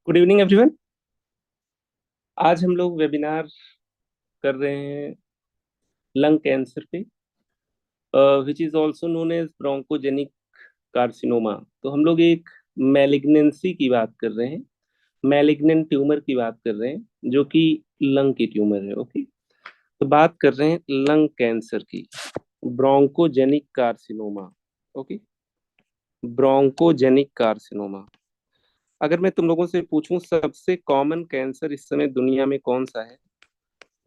Good evening everyone. आज हम लोग वेबिनार कर रहे हैं लंग कैंसर पे, which is also known as bronchogenic carcinoma. तो हम लोग एक मैलिग्नेंसी की बात कर रहे हैं, मैलिग्नेंट ट्यूमर की बात कर रहे हैं जो कि लंग की ट्यूमर है। ओके, तो बात कर रहे हैं लंग कैंसर की, bronchogenic carcinoma. Okay, bronchogenic carcinoma. अगर मैं तुम लोगों से पूछूं सबसे कॉमन कैंसर इस समय दुनिया में कौन सा है,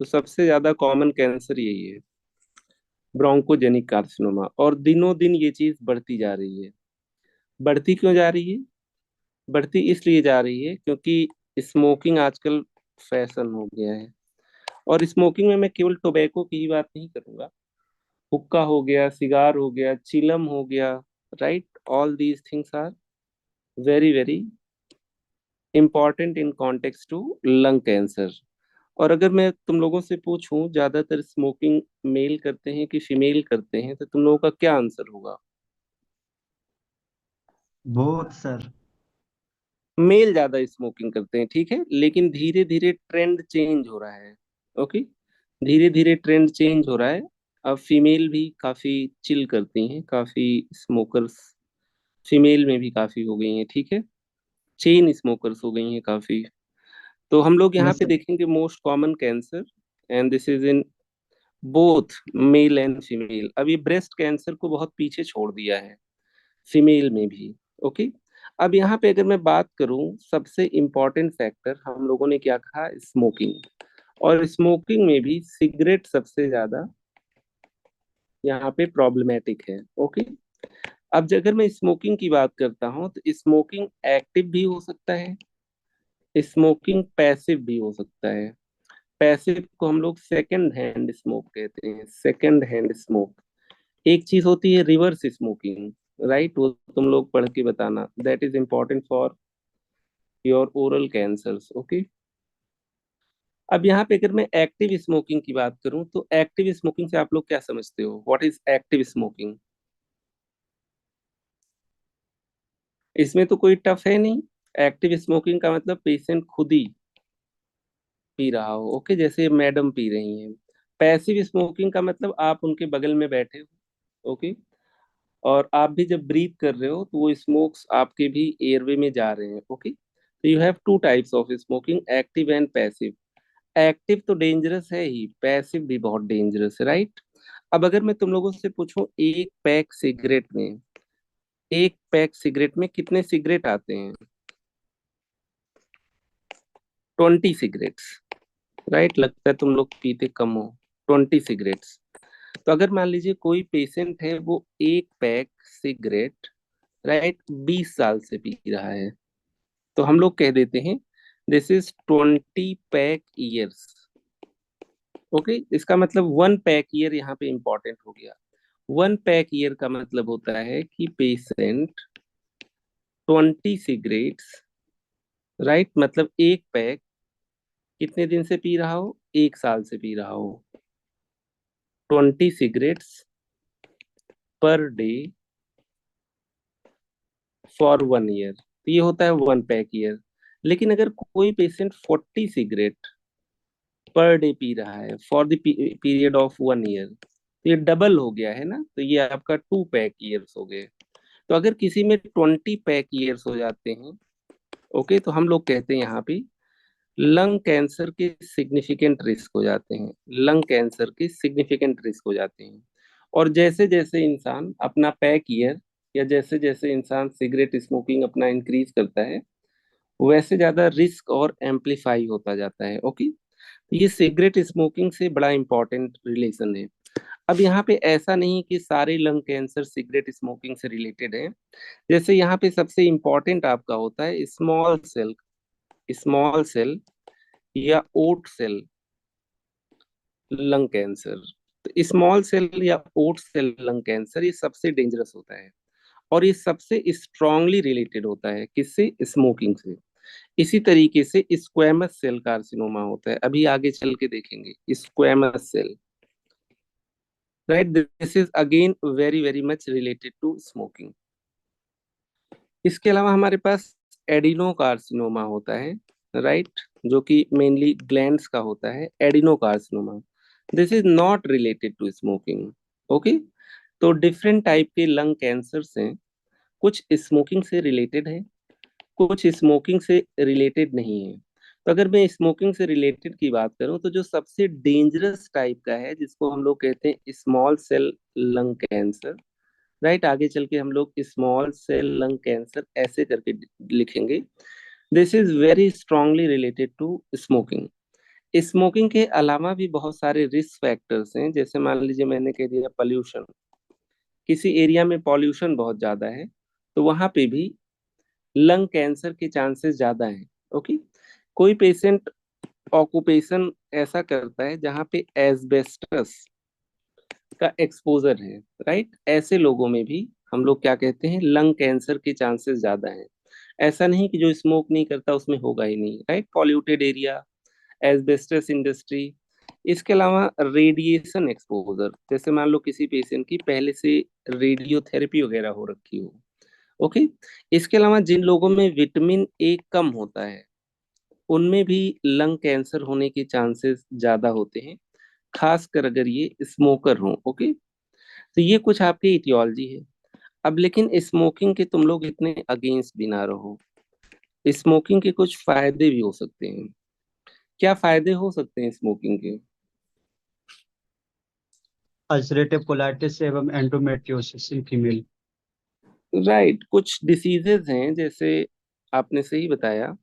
तो सबसे ज्यादा कॉमन कैंसर यही है, ब्रोंकोजेनिक कार्सिनोमा। और दिनों दिन ये चीज बढ़ती जा रही है। बढ़ती क्यों जा रही है? बढ़ती इसलिए जा रही है क्योंकि स्मोकिंग आजकल फैशन हो गया है। और स्मोकिंग में मैं केवल टोबैको की ही बात नहीं करूंगा, हुक्का हो गया, सिगार हो गया, चिलम हो गया, right. All these things are very very important in context to lung cancer. और अगर मैं तुम लोगों से पूछूं ज्यादातर स्मोकिंग मेल करते हैं कि फीमेल करते हैं, तो तुम लोगों का क्या आंसर होगा? बहुत सर। मेल ज्यादा स्मोकिंग करते हैं, ठीक है, लेकिन धीरे धीरे ट्रेंड चेंज हो रहा है। ओके, धीरे धीरे ट्रेंड चेंज हो रहा है। अब फीमेल भी काफी चिल करती हैं, काफी स्मोकर्स फीमेल में भी काफी हो गई हैं, ठीक है, चेन स्मोकर्स हो गई हैं काफी। तो हम लोग यहाँ यस पे सर। देखेंगे most common cancer, and this is in both male and female. अब ये ब्रेस्ट कैंसर को बहुत पीछे छोड़ दिया है फीमेल में भी। ओके, अब यहाँ पे अगर मैं बात करूं सबसे इम्पोर्टेंट फैक्टर, हम लोगों ने क्या कहा, स्मोकिंग। और स्मोकिंग में भी सिगरेट सबसे ज्यादा यहाँ पे प्रॉब्लमेटिक है। ओके, अब अगर मैं स्मोकिंग की बात करता हूँ तो स्मोकिंग एक्टिव भी हो सकता है, स्मोकिंग पैसिव भी हो सकता है। पैसिव को हम लोग सेकंड हैंड स्मोक कहते हैं, सेकंड हैंड स्मोक। एक चीज होती है रिवर्स स्मोकिंग, राइट, वो तुम लोग पढ़ के बताना, that is important for your oral cancers. Okay, अब यहाँ पे अगर मैं एक्टिव स्मोकिंग की बात करूं तो एक्टिव स्मोकिंग से आप लोग क्या समझते हो, व्हाट इज एक्टिव स्मोकिंग? इसमें तो कोई टफ है नहीं। एक्टिव स्मोकिंग का मतलब पेशेंट खुद ही पी रहा हो, ओके, जैसे मैडम पी रही हैं। पैसिव स्मोकिंग का मतलब आप उनके बगल में बैठे हो, ओके, और आप भी जब ब्रीथ कर रहे हो तो वो स्मोक्स आपके भी एयरवे में जा रहे हैं। ओके, तो you have two types of smoking, active and passive. Active तो डेंजरस है ही, पैसिव भी बहुत डेंजरस है, राइट। अब अगर मैं तुम लोगों से पूछूं एक पैक सिगरेट में कितने सिगरेट आते हैं? 20 सिगरेट्स, राइट। लगता है तुम लोग पीते कम हो। 20 सिगरेट्स। तो अगर मान लीजिए कोई पेशेंट है, वो एक पैक सिगरेट, राइट, 20 साल से पी रहा है, तो हम लोग कह देते हैं this is 20 pack years. Okay, इसका मतलब 1 पैक ईयर यहाँ पे इंपॉर्टेंट हो गया। 1 पैक ईयर का मतलब होता है कि पेशेंट 20 सिगरेट्स, राइट, मतलब एक पैक कितने दिन से पी रहा हो, 1 साल से पी रहा हो। 20 cigarettes per day for 1 year, तो ये होता है 1 पैक ईयर। लेकिन अगर कोई patient 40 cigarette per day P रहा है for the period of 1 year, तो ये डबल हो गया है ना, तो ये आपका 2 पैक ईयर्स हो गए। तो अगर किसी में 20 पैक ईयर्स हो जाते हैं, ओके, तो हम लोग कहते हैं यहाँ पे लंग कैंसर के सिग्निफिकेंट रिस्क हो जाते हैं, लंग कैंसर के सिग्निफिकेंट रिस्क हो जाते हैं। और जैसे जैसे इंसान अपना पैक ईयर, या जैसे जैसे इंसान सिगरेट स्मोकिंग अपना इंक्रीज करता है, वैसे ज्यादा रिस्क और एम्पलीफाई होता जाता है। ओके, ये सिगरेट स्मोकिंग से बड़ा इंपॉर्टेंट रिलेशन है। अब यहाँ पे ऐसा नहीं कि सारे लंग कैंसर सिगरेट स्मोकिंग से रिलेटेड है। जैसे यहाँ पे सबसे इंपॉर्टेंट आपका होता है स्मॉल सेल या ओट सेल लंग कैंसर। तो स्मॉल सेल या ओट सेल लंग कैंसर ये सबसे डेंजरस होता है, और ये सबसे स्ट्रांगली रिलेटेड होता है किससे, स्मोकिंग से। इसी तरीके से स्क्वैमस सेल कार्सिनोमा होता है, अभी आगे चल के देखेंगे squamous cell, right. This is again very very much related to smoking. इसके अलावा हमारे पास एडिनोकार्सिनोमा होता है, राइट, जो कि मेनली ग्लैंड्स का होता है, adenocarcinoma. This is not related to smoking. Okay, तो डिफरेंट टाइप के लंग कैंसर्स हैं, कुछ स्मोकिंग से रिलेटेड है, कुछ स्मोकिंग से रिलेटेड नहीं है। तो अगर मैं स्मोकिंग से रिलेटेड की बात करूं तो जो सबसे डेंजरस टाइप का है, जिसको हम लोग कहते हैं small cell lung cancer, right, आगे चल के हम लोग स्मॉल सेल लंग कैंसर ऐसे करके लिखेंगे। This is very strongly related to smoking. Smoking के अलावा भी बहुत सारे रिस्क फैक्टर्स हैं, जैसे मान लीजिए मैंने कह दिया पॉल्यूशन, किसी एरिया में पॉल्यूशन बहुत ज्यादा है तो वहां पे भी लंग कैंसर के चांसेस ज्यादा हैं। ओके, कोई पेशेंट ऑक्यूपेशन ऐसा करता है जहाँ पे एस्बेस्टस का एक्सपोजर है, राइट, ऐसे लोगों में भी हम लोग क्या कहते हैं, लंग कैंसर के चांसेस ज्यादा हैं। ऐसा नहीं कि जो स्मोक नहीं करता उसमें होगा ही नहीं, right, polluted area, asbestos industry, इसके अलावा रेडिएशन एक्सपोजर, जैसे मान लो किसी पेशेंट की पहले से रेडियोथेरेपी वगैरह हो रखी हो। ओके, इसके अलावा जिन लोगों में विटामिन ए कम होता है उनमें भी लंग कैंसर होने के चांसेस ज्यादा होते हैं, खासकर अगर ये स्मोकर हो। ओके, तो ये कुछ आपकी इटियोलॉजी है। अब लेकिन स्मोकिंग के तुम लोग इतने अगेंस्ट भी ना रहो, स्मोकिंग के कुछ फायदे भी हो सकते हैं। क्या फायदे हो सकते हैं स्मोकिंग के? अल्सरेटिव कोलाइटिस एवं एंडोमेट्रियोसिस इन फीमेल। राइट, कुछ डिसीजेज हैं, जैसे आपने सही बताया,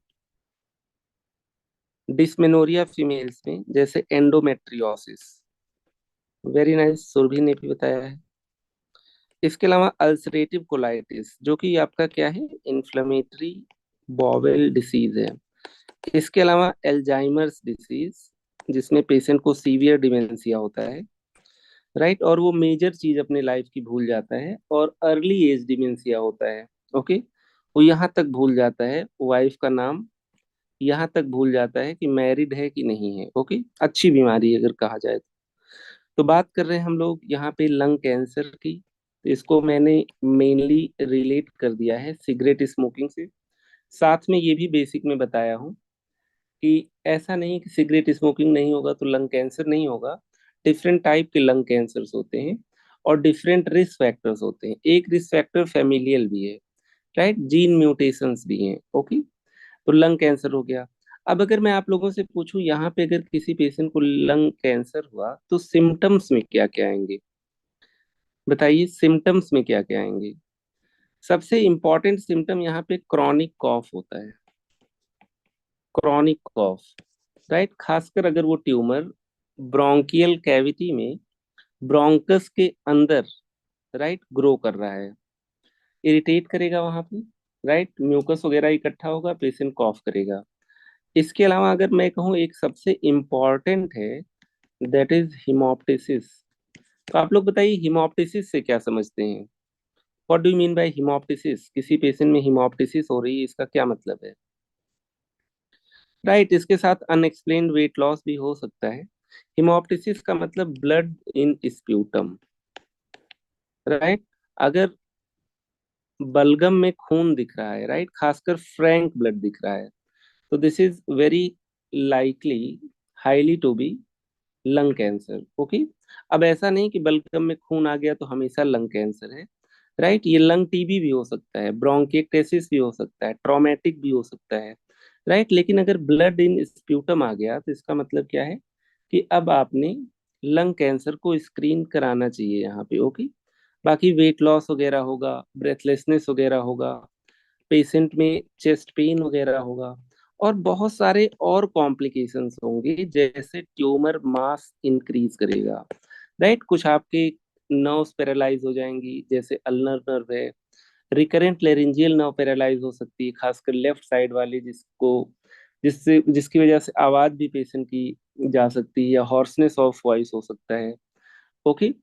डिस्मेनोरिया फीमेल्स में, जैसे एंडोमेट्रियोसिस, वेरी नाइस, सुरभि ने भी बताया है। इसके अलावा अल्सरेटिव कोलाइटिस, जो कि आपका क्या है, इन्फ्लेमेटरी बॉवेल डिसीज है। इसके अलावा एल्जाइमर्स डिसीज, जिसमें पेशेंट को सीवियर डिमेंशिया होता है, राइट, और वो मेजर चीज अपने लाइफ की भूल जाता है, और अर्ली एज डिमेंशिया होता है। ओके, वो यहाँ तक भूल जाता है वाइफ का नाम, यहाँ तक भूल जाता है कि मैरिड है कि नहीं है। ओके, अच्छी बीमारी है अगर कहा जाए तो बात कर रहे हैं हम लोग यहाँ पे लंग कैंसर की, तो इसको मैंने मेनली रिलेट कर दिया है सिगरेट स्मोकिंग से। साथ में ये भी बेसिक में बताया हूँ कि ऐसा नहीं कि सिगरेट स्मोकिंग नहीं होगा तो लंग कैंसर नहीं होगा। डिफरेंट टाइप के लंग कैंसर्स होते हैं और डिफरेंट रिस्क फैक्टर्स होते हैं। एक रिस्क फैक्टर फैमिलियल भी है, राइट, जीन म्यूटेशंस भी हैं। ओके, तो लंग कैंसर हो गया। अब अगर मैं आप लोगों से पूछूं यहाँ पे अगर किसी पेशेंट को लंग कैंसर हुआ तो सिम्टम्स में क्या क्या आएंगे? बताइए, सिम्टम्स में क्या क्या आएंगे? सबसे इंपॉर्टेंट सिम्टम यहाँ पे क्रॉनिक कॉफ होता है, क्रॉनिक कॉफ, राइट, खासकर अगर वो ट्यूमर ब्रोंकियल कैविटी में, ब्रोंकस के अंदर, राइट, ग्रो कर रहा है, इरिटेट करेगा वहां पे, राइट, म्यूकस वगैरह इकट्ठा होगा, पेशेंट कॉफ करेगा। इसके अलावा अगर मैं कहूँ एक सबसे इम्पॉर्टेंट है, दैट इज हिमोप्टिसिस। तो आप लोग बताइए हिमोप्टिसिस से क्या समझते हैं? What do you mean by haemoptysis? किसी पेशेंट में हिमोप्टिसिस हो रही है, इसका क्या मतलब है? राइट, इसके साथ अनएक्सप्लेन्ड वेट लॉस भी हो सकता है। हिमोप्टिसिस का मतलब ब्लड इन स्प्यूटम, राइट, अगर बलगम में खून दिख रहा है, राइट, खासकर फ्रैंक ब्लड दिख रहा है, तो this is very likely, highly to be lung cancer. Okay, अब ऐसा नहीं कि बलगम में खून आ गया तो हमेशा लंग कैंसर है, राइट, ये लंग टीबी भी हो सकता है, ब्रोंकिएक्टेसिस भी हो सकता है, ट्रॉमेटिक भी हो सकता है, राइट, लेकिन अगर ब्लड इन स्प्यूटम आ गया तो इसका मतलब क्या है कि अब आपने लंग कैंसर को स्क्रीन कराना चाहिए यहाँ पे। ओके, बाकी वेट लॉस वगैरह होगा, ब्रेथलेसनेस वगैरह होगा, पेशेंट में चेस्ट पेन वगैरह होगा, और बहुत सारे और कॉम्प्लिकेशंस होंगे, जैसे ट्यूमर मास इंक्रीज करेगा, राइट, कुछ आपके नर्व्स पैरालाइज हो जाएंगी, जैसे अल्नर नर्व है, रिकरेंट लेरिंजियल नर्व पैरालाइज हो सकती है, खासकर लेफ्ट साइड वाली, जिसकी वजह से आवाज भी पेशेंट की जा सकती है, या हॉर्सनेस ऑफ वॉइस हो सकता है। ओके,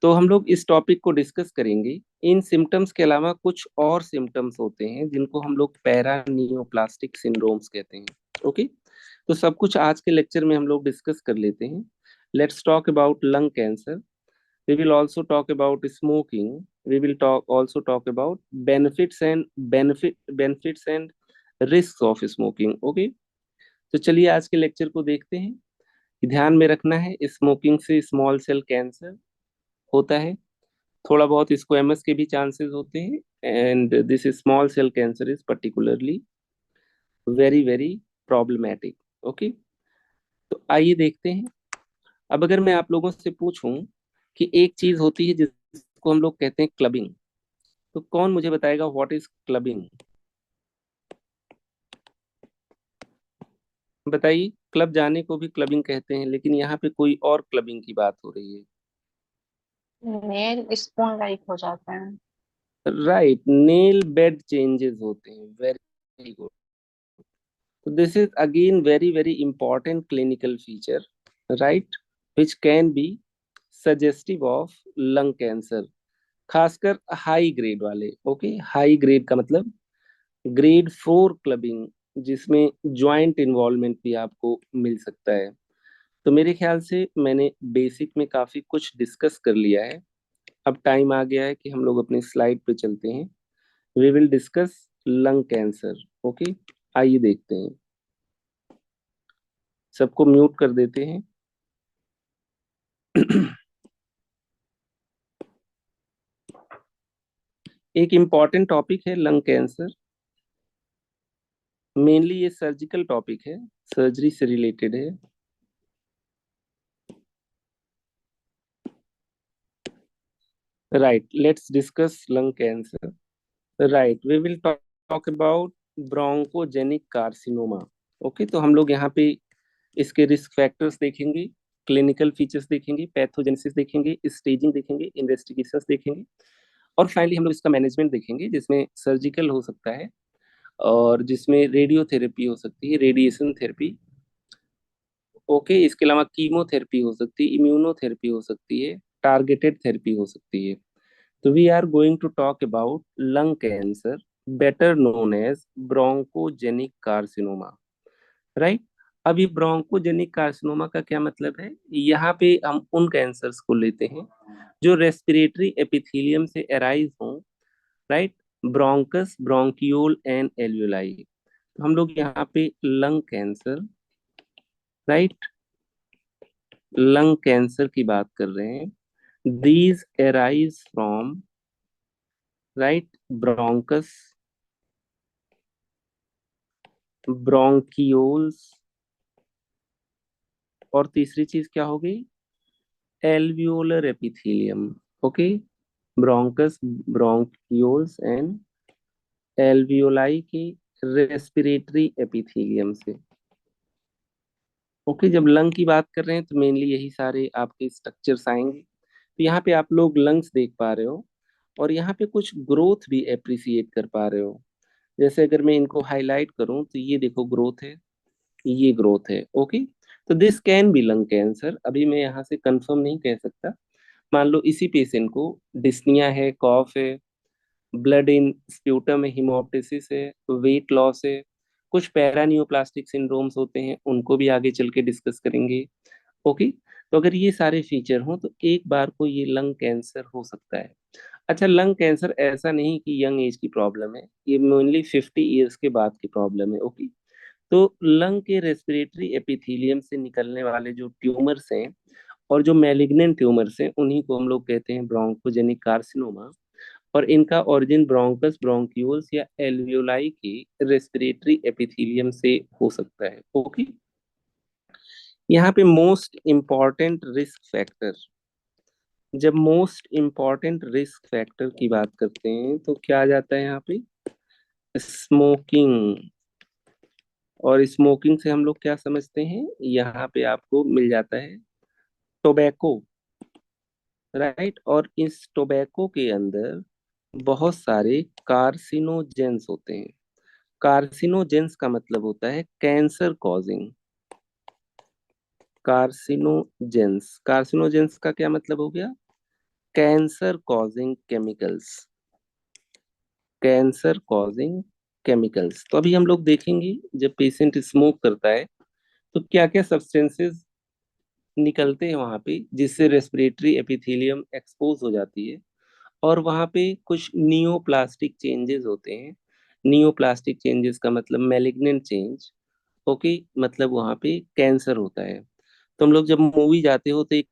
तो हम लोग इस टॉपिक को डिस्कस करेंगे। इन सिम्टम्स के अलावा कुछ और सिम्टम्स होते हैं जिनको हम लोग पैरानियोप्लास्टिक सिंड्रोम्स कहते हैं। ओके, तो सब कुछ आज के लेक्चर में हम लोग डिस्कस कर लेते हैं। Let's talk about lung cancer, we will also talk about smoking, We will talk also talk about benefits and risks of smoking. Okay, तो चलिए आज के लेक्चर को देखते हैं। ध्यान में रखना है, स्मोकिंग से स्मॉल सेल कैंसर होता है, थोड़ा बहुत स्क्वेमस के भी चांसेस होते हैं, and this small cell cancer is particularly very very problematic. Okay, तो आइए देखते हैं। अब अगर मैं आप लोगों से पूछूं कि एक चीज होती है जिसको हम लोग कहते हैं क्लबिंग, तो कौन मुझे बताएगा व्हाट इज क्लबिंग? बताइए। क्लब जाने को भी क्लबिंग कहते हैं, लेकिन यहाँ पे कोई और क्लबिंग की बात हो रही है। नेल स्पून लाइक हो जाते हैं। राइट, नेल बेड चेंजेस होते हैं। Very good. तो this is again very very important clinical feature, right, which can be suggestive of lung cancer, खासकर हाई ग्रेड वाले। ओके, हाई ग्रेड का मतलब ग्रेड 4 क्लबिंग, जिसमें ज्वाइंट इन्वॉल्वमेंट भी आपको मिल सकता है। तो मेरे ख्याल से मैंने बेसिक में काफी कुछ डिस्कस कर लिया है। अब टाइम आ गया है कि हम लोग अपनी स्लाइड पे चलते हैं। We will discuss lung cancer. Okay, आइए देखते हैं। सबको म्यूट कर देते हैं। एक इम्पॉर्टेंट टॉपिक है लंग कैंसर। मेनली ये सर्जिकल टॉपिक है, सर्जरी से रिलेटेड है। Right, let's discuss lung cancer. Right, we will talk about bronchogenic carcinoma. Okay, तो हम लोग यहाँ पे इसके रिस्क फैक्टर्स देखेंगे, क्लिनिकल फीचर्स देखेंगे, पैथोजेनेसिस देखेंगे, स्टेजिंग देखेंगे, इन्वेस्टिगेशंस देखेंगे, और फाइनली हम लोग इसका मैनेजमेंट देखेंगे, जिसमें सर्जिकल हो सकता है और जिसमें रेडियोथेरेपी हो सकती है, रेडिएशन थेरेपी। ओके, इसके अलावा कीमोथेरेपी हो सकती है, इम्यूनोथेरेपी हो सकती है, टारगेटेड थेरेपी हो सकती है। तो we are going to talk about lung cancer, better known as bronchogenic carcinoma. Right, अभी ब्रोंकोजेनिक कार्सिनोमा का क्या मतलब है? यहाँ पे हम उन कैंसर्स को लेते हैं जो रेस्पिरेटरी एपिथेलियम से अराइज हों, right, bronchus, bronchiole and alveoli. तो हम लोग यहाँ पे lung cancer, right, lung cancer की बात कर रहे हैं। These arise from, right, bronchus, bronchioles, और तीसरी चीज क्या हो गई? Alveolar epithelium. Okay, bronchus, bronchioles and alveoli की रेस्पिरेटरी एपिथेलियम से। ओके, जब लंग की बात कर रहे हैं तो मेनली यही सारे आपके स्ट्रक्चर्स आएंगे। तो यहाँ पे आप लोग लंग्स देख पा रहे हो, और यहाँ पे कुछ ग्रोथ भी अप्रिसिएट कर पा रहे हो। जैसे अगर मैं इनको हाईलाइट करूं तो ये देखो ग्रोथ है, ये ग्रोथ है। ओके, तो this can be lung cancer. अभी मैं यहाँ से कंफर्म नहीं कह सकता। मान लो इसी पेशेंट को डिस्निया है, कॉफ है, ब्लड इन स्प्यूटम है, हिमोप्टिसिस है, वेट लॉस है, कुछ पैरानियोप्लास्टिक सिंड्रोम्स होते हैं, उनको भी आगे चल के डिस्कस करेंगे। ओके, तो अगर ये सारे फीचर हों तो एक बार को ये लंग कैंसर हो सकता है। अच्छा, लंग कैंसर ऐसा नहीं कि यंग एज की प्रॉब्लम है, ये मेनली 50 ईयर्स के बाद की प्रॉब्लम है। ओके, तो लंग के रेस्पिरेटरी एपिथेलियम से निकलने वाले जो ट्यूमर्स हैं और जो मैलिग्नेंट ट्यूमर्स हैं, उन्हीं को हम लोग कहते हैं ब्रोंकोजेनिक कार्सिनोमा। और इनका ओरिजिन ब्रोंकस, ब्रोंक्यूल्स या एल्वियोलाई के रेस्पिरेटरी एपिथेलियम से हो सकता है। ओके, यहाँ पे मोस्ट इम्पॉर्टेंट रिस्क फैक्टर, जब मोस्ट इम्पॉर्टेंट रिस्क फैक्टर की बात करते हैं तो क्या आ जाता है यहाँ पे? स्मोकिंग। और स्मोकिंग से हम लोग क्या समझते हैं? यहाँ पे आपको मिल जाता है टोबैको, राइट, और इस टोबैको के अंदर बहुत सारे कार्सिनोजेंस होते हैं। कार्सिनोजेंस का मतलब होता है कैंसर कॉजिंग। कार्सिनोजेंस, कार्सिनोजेंस का क्या मतलब हो गया? Cancer causing chemicals, cancer causing chemicals. तो अभी हम लोग देखेंगे जब पेशेंट स्मोक करता है तो क्या क्या सब्सटेंसेस निकलते हैं वहां पे, जिससे रेस्पिरेटरी एपिथेलियम एक्सपोज हो जाती है, और वहाँ पे कुछ नियोप्लास्टिक चेंजेस होते हैं। नियोप्लास्टिक चेंजेस का मतलब मैलिग्नेंट चेंज। ओके, मतलब वहाँ पे कैंसर होता है। तुम लोग जब मूवी जाते हो तो एक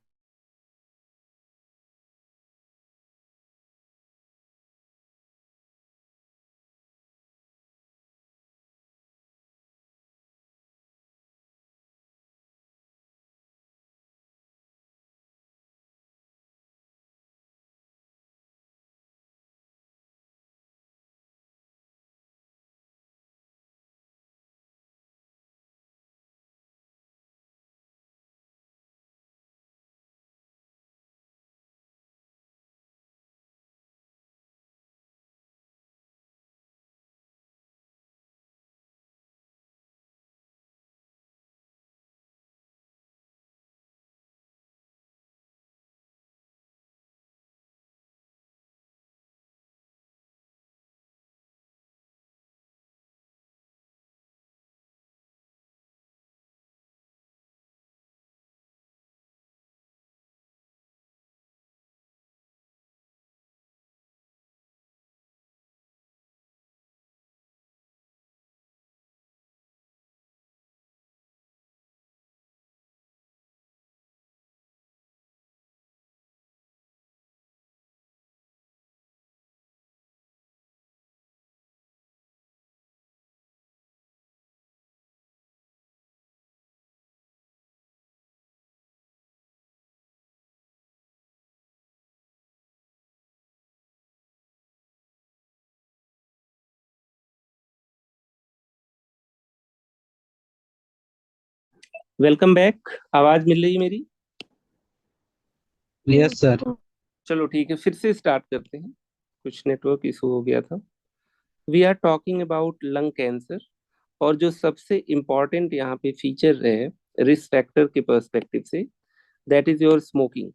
वेलकम बैक। आवाज मिल रही है मेरी? Yes sir. चलो ठीक है, फिर से स्टार्ट करते हैं। कुछ नेटवर्क इशू हो गया था। We are talking about lung cancer. और जो सबसे इम्पोर्टेंट यहाँ पे फीचर है रिस्क फैक्टर के पर्सपेक्टिव से, that is your smoking.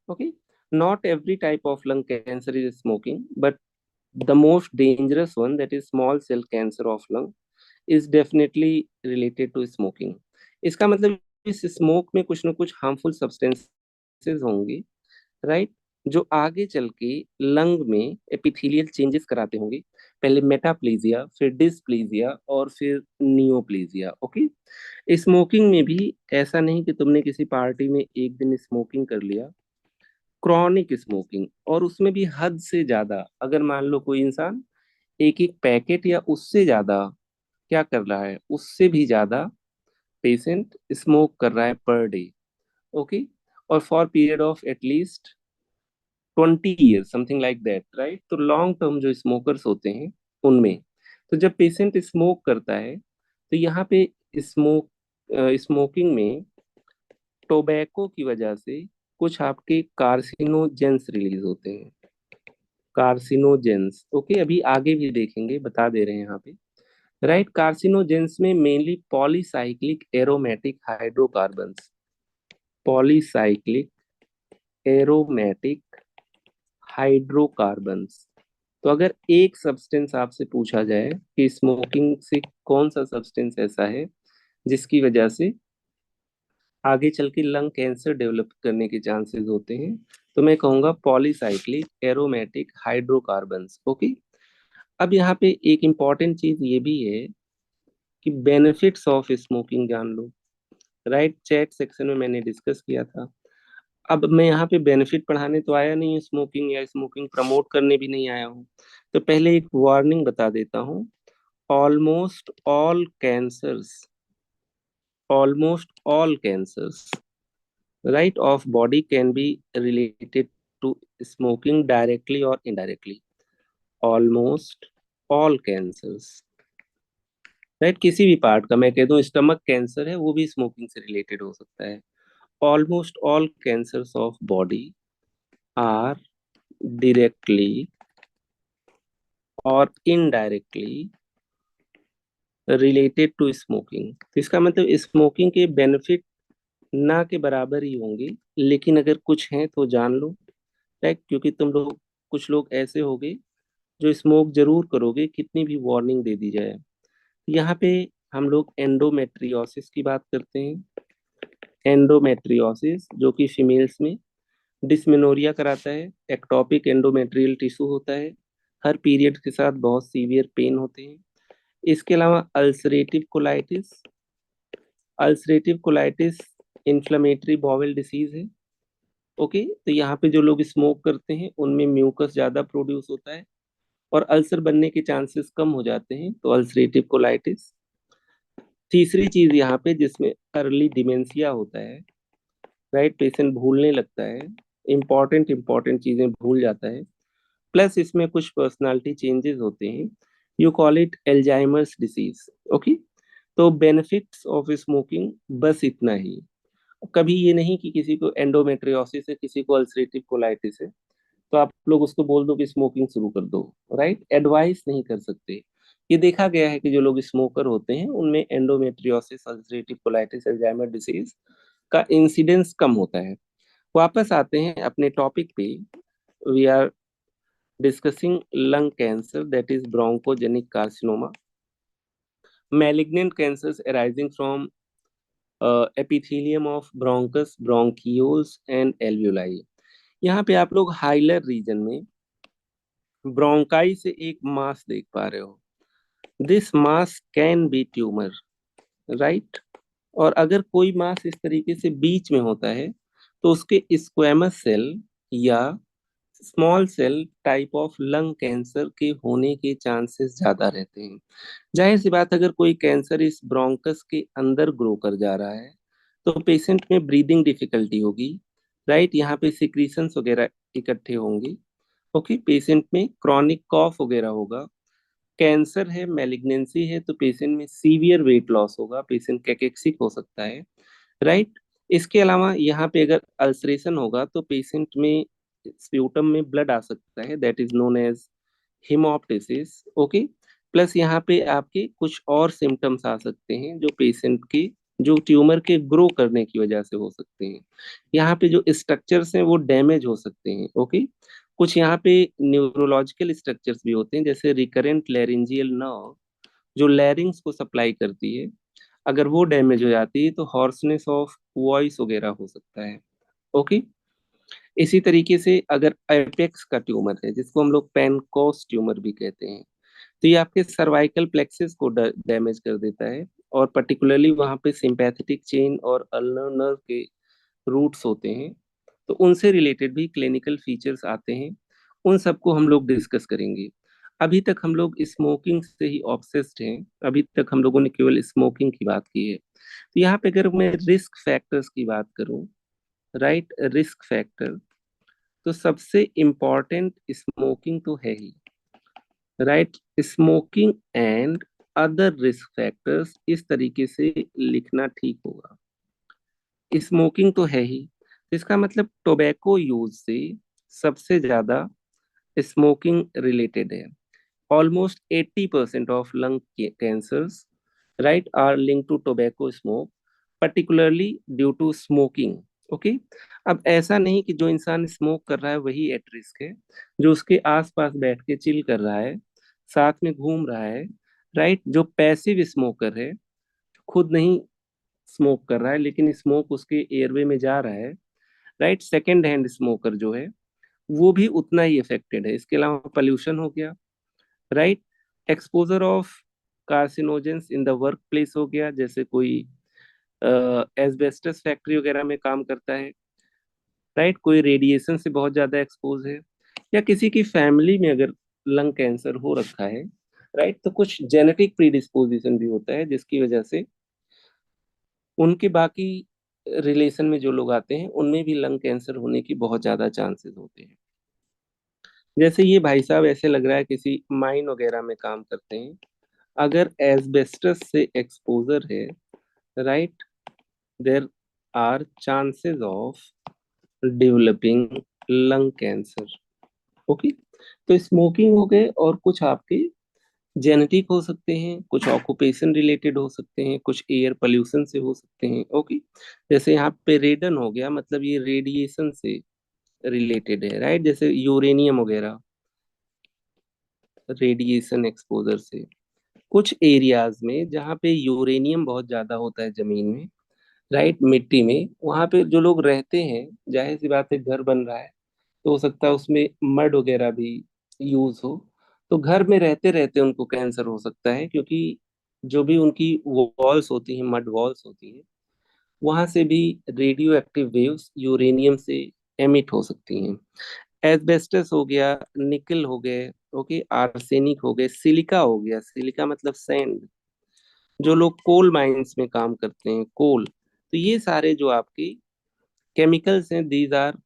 Okay, not every type of lung cancer is smoking, but the most dangerous one, that is small cell cancer of lung, is definitely related to smoking. इसका मतलब इस smoke में कुछ ना कुछ harmful substances होंगे, right, जो आगे चल के लंग में एपिथेलियल चेंजेस कराते होंगे। पहले मेटाप्लेजिया, फिर डिस्प्लेजिया, और फिर नियोप्लेजिया। ओके, स्मोकिंग में भी ऐसा नहीं कि तुमने किसी पार्टी में एक दिन स्मोकिंग कर लिया, क्रॉनिक स्मोकिंग, और उसमें भी हद से ज्यादा। अगर मान लो कोई इंसान एक एक पैकेट या उससे ज्यादा क्या कर रहा है, उससे भी ज्यादा पेशेंट स्मोक कर रहा है पर डे। ओके, और for period of at least 20 year, something like that, right. तो लॉन्ग टर्म जो स्मोकर्स होते हैं उनमें, तो जब पेशेंट स्मोक करता है तो यहाँ पे स्मोक स्मोकिंग में टोबैको की वजह से कुछ आपके कार्सिनोजेंस रिलीज होते हैं। कार्सिनोजेंस, ओके, अभी आगे भी देखेंगे, बता दे रहे हैं यहाँ पे, राइट। कार्सिनोजेंस में mainly polycyclic aromatic hydrocarbons, polycyclic aromatic hydrocarbons. तो अगर एक सब्सटेंस आपसे पूछा जाए कि स्मोकिंग से कौन सा सब्सटेंस ऐसा है जिसकी वजह से आगे चल के लंग कैंसर डेवलप करने के चांसेस होते हैं, तो मैं कहूंगा पॉलीसाइक्लिक एरोमेटिक हाइड्रोकार्बन्स। ओके, अब यहाँ पे एक इम्पॉर्टेंट चीज ये भी है कि बेनिफिट्स ऑफ स्मोकिंग जान लो, राइट। चैट सेक्शन में मैंने डिस्कस किया था। अब मैं यहाँ पे बेनिफिट पढ़ाने तो आया नहीं हूँ स्मोकिंग, या स्मोकिंग प्रमोट करने भी नहीं आया हूँ। तो पहले एक वार्निंग बता देता हूँ। Almost all cancers, almost all cancers, right, of body can be related to smoking directly or indirectly. Almost all cancers, right, किसी भी पार्ट का, मैं कह दूं स्टमक कैंसर है वो भी स्मोकिंग से रिलेटेड हो सकता है। Almost all cancers of body are directly और इनडायरेक्टली रिलेटेड टू स्मोकिंग। तो इसका मतलब स्मोकिंग के बेनिफिट ना के बराबर ही होंगे, लेकिन अगर कुछ हैं तो जान लो, राइट। क्योंकि तुम लोग, कुछ लोग ऐसे होंगे जो स्मोक जरूर करोगे कितनी भी वार्निंग दे दी जाए। यहाँ पे हम लोग एंडोमेट्रियोसिस की बात करते हैं। एंडोमेट्रियोसिस जो कि फीमेल्स में डिस्मेनोरिया कराता है, एक्टोपिक एंडोमेट्रियल टिश्यू होता है, हर पीरियड के साथ बहुत सीवियर पेन होते हैं। इसके अलावा ulcerative colitis inflammatory bowel disease है। ओके, तो यहाँ पे जो लोग स्मोक करते हैं उनमें म्यूकस ज्यादा प्रोड्यूस होता है और अल्सर बनने के चांसेस कम हो जाते हैं, तो अल्सरेटिव कोलाइटिस। तीसरी चीज यहाँ पे जिसमें अर्ली डिमेंशिया होता है, राइट, पेशेंट भूलने लगता है, इंपॉर्टेंट चीजें भूल जाता है, प्लस इसमें कुछ पर्सनालिटी चेंजेस होते हैं, you call it Alzheimer's disease. Okay, तो बेनिफिट्स ऑफ स्मोकिंग बस इतना ही। कभी ये नहीं कि किसी को एंडोमेट्रियोसिस है, किसी को अल्सरेटिव कोलाइटिस है, तो आप लोग उसको बोल दो कि स्मोकिंग शुरू कर दो, राइट, एडवाइस नहीं कर सकते। ये देखा गया है कि जो लोग स्मोकर होते हैं उनमें endometriosis, ulcerative colitis, Alzheimer disease का इंसिडेंस कम होता है। वापस आते हैं अपने टॉपिक पे। We are discussing lung cancer, that is bronchogenic carcinoma, malignant cancers arising from epithelium of bronchus, bronchioles and alveoli। यहाँ पे आप लोग हाइलर रीजन में ब्रोंकाई से एक मास देख पा रहे हो। This mass can be tumour, right. और अगर कोई मास इस तरीके से बीच में होता है तो उसके स्क्वेमस सेल या small cell type of lung cancer के होने के चांसेस ज्यादा रहते हैं। जाहिर सी बात, अगर कोई कैंसर इस ब्रोंकस के अंदर ग्रो कर जा रहा है तो पेशेंट में ब्रीदिंग डिफिकल्टी होगी, राइट, यहाँ पे सिक्रीशंस वगैरह इकट्ठे होंगे। ओके, पेशेंट में क्रॉनिक कॉफ वगैरह होगा। कैंसर है, मैलिग्नेंसी है, तो पेशेंट में सीवियर वेट लॉस होगा, पेशेंट कैकेक्सिक हो सकता है, राइट। इसके अलावा यहाँ पे अगर अल्सरेशन होगा तो पेशेंट में स्प्यूटम में ब्लड आ सकता है, that is known as haemoptysis. Okay, plus यहाँ पे आपके कुछ और सिम्टम्स आ सकते हैं जो पेशेंट के, जो ट्यूमर के ग्रो करने की वजह से हो सकते हैं। यहाँ पे जो स्ट्रक्चर्स हैं वो डैमेज हो सकते हैं। ओके, कुछ यहाँ पे न्यूरोलॉजिकल स्ट्रक्चर्स भी होते हैं, जैसे रिकरेंट लैरिंजियल नर्व जो लैरिंग्स को सप्लाई करती है, अगर वो डैमेज हो जाती है तो हॉर्सनेस ऑफ वॉइस वगैरह हो सकता है। ओके, इसी तरीके से अगर एपेक्स का ट्यूमर है जिसको हम लोग पेनकोस ट्यूमर भी कहते हैं, तो ये आपके सर्वाइकल प्लेक्सिस को डैमेज कर देता है, और पर्टिकुलरली वहाँ पे सिंपैथेटिक चेन और अल्नर नर्व के रूट्स होते हैं, तो उनसे रिलेटेड भी क्लिनिकल फीचर्स आते हैं। उन सबको हम लोग डिस्कस करेंगे। अभी तक हम लोग स्मोकिंग से ही ऑब्सेस्ड हैं, अभी तक हम लोगों ने केवल स्मोकिंग की बात की है। तो यहाँ पे अगर मैं रिस्क फैक्टर्स की बात करूं, राइट, रिस्क फैक्टर, तो सबसे इम्पॉर्टेंट स्मोकिंग तो है ही, right. Smoking and other risk factors, इस तरीके से लिखना ठीक होगा। स्मोकिंग तो है ही, इसका मतलब टोबैको यूज से सबसे ज्यादा स्मोकिंग रिलेटेड है। Almost 80% of lung cancers, right, are link to tobacco smoke, particularly due to smoking. Okay, अब ऐसा नहीं कि जो इंसान स्मोक कर रहा है वही एट रिस्क है, जो उसके आसपास बैठ के चिल कर रहा है, साथ में घूम रहा है, राइट, जो पैसिव स्मोकर है, खुद नहीं स्मोक कर रहा है लेकिन स्मोक उसके एयरवे में जा रहा है, राइट, सेकेंड हैंड स्मोकर जो है वो भी उतना ही इफेक्टेड है। इसके अलावा पोल्यूशन हो गया, right, exposure of carcinogens in the work place हो गया, जैसे कोई एस्बेस्टस फैक्ट्री वगैरह में काम करता है, राइट, कोई रेडिएशन से बहुत ज्यादा एक्सपोज है, या किसी की फैमिली में अगर लंग कैंसर हो रखा है, राइट, तो कुछ जेनेटिक प्रीडिस्पोजिशन भी होता है जिसकी वजह से उनके बाकी रिलेशन में जो लोग आते हैं उनमें भी लंग कैंसर होने की बहुत ज्यादा चांसेस होते हैं। जैसे ये भाई साहब ऐसे लग रहा है किसी माइन वगैरह में काम करते हैं, अगर एस्बेस्टस से एक्सपोजर है, right, there are chances of developing lung cancer. Okay, तो स्मोकिंग हो गए, और कुछ आपके जेनेटिक हो सकते हैं, कुछ ऑक्यूपेशन रिलेटेड हो सकते हैं, कुछ एयर पोल्यूशन से हो सकते हैं। ओके, जैसे यहाँ पे रेडन हो गया, मतलब ये रेडिएशन से रिलेटेड है, राइट, जैसे यूरेनियम वगैरह, रेडिएशन एक्सपोजर से। कुछ एरियाज में जहाँ पे यूरेनियम बहुत ज्यादा होता है जमीन में, राइट, मिट्टी में वहां पे जो लोग रहते हैं, जाहिर सी बात है घर बन रहा है, तो हो सकता है उसमें मड वगैरह भी यूज हो। तो घर में रहते रहते उनको कैंसर हो सकता है, क्योंकि जो भी उनकी वॉल्स होती हैं, मड वॉल्स होती हैं, वहां से भी रेडियो एक्टिव वेव्स यूरेनियम से एमिट हो सकती हैं। एस्बेस्टस हो गया, निकल हो गए, ओके, आर्सेनिक हो गए, सिलिका हो गया, सिलिका मतलब सैंड, जो लोग कोल माइंस में काम करते हैं, कोल, तो ये सारे जो आपके केमिकल्स हैं, these are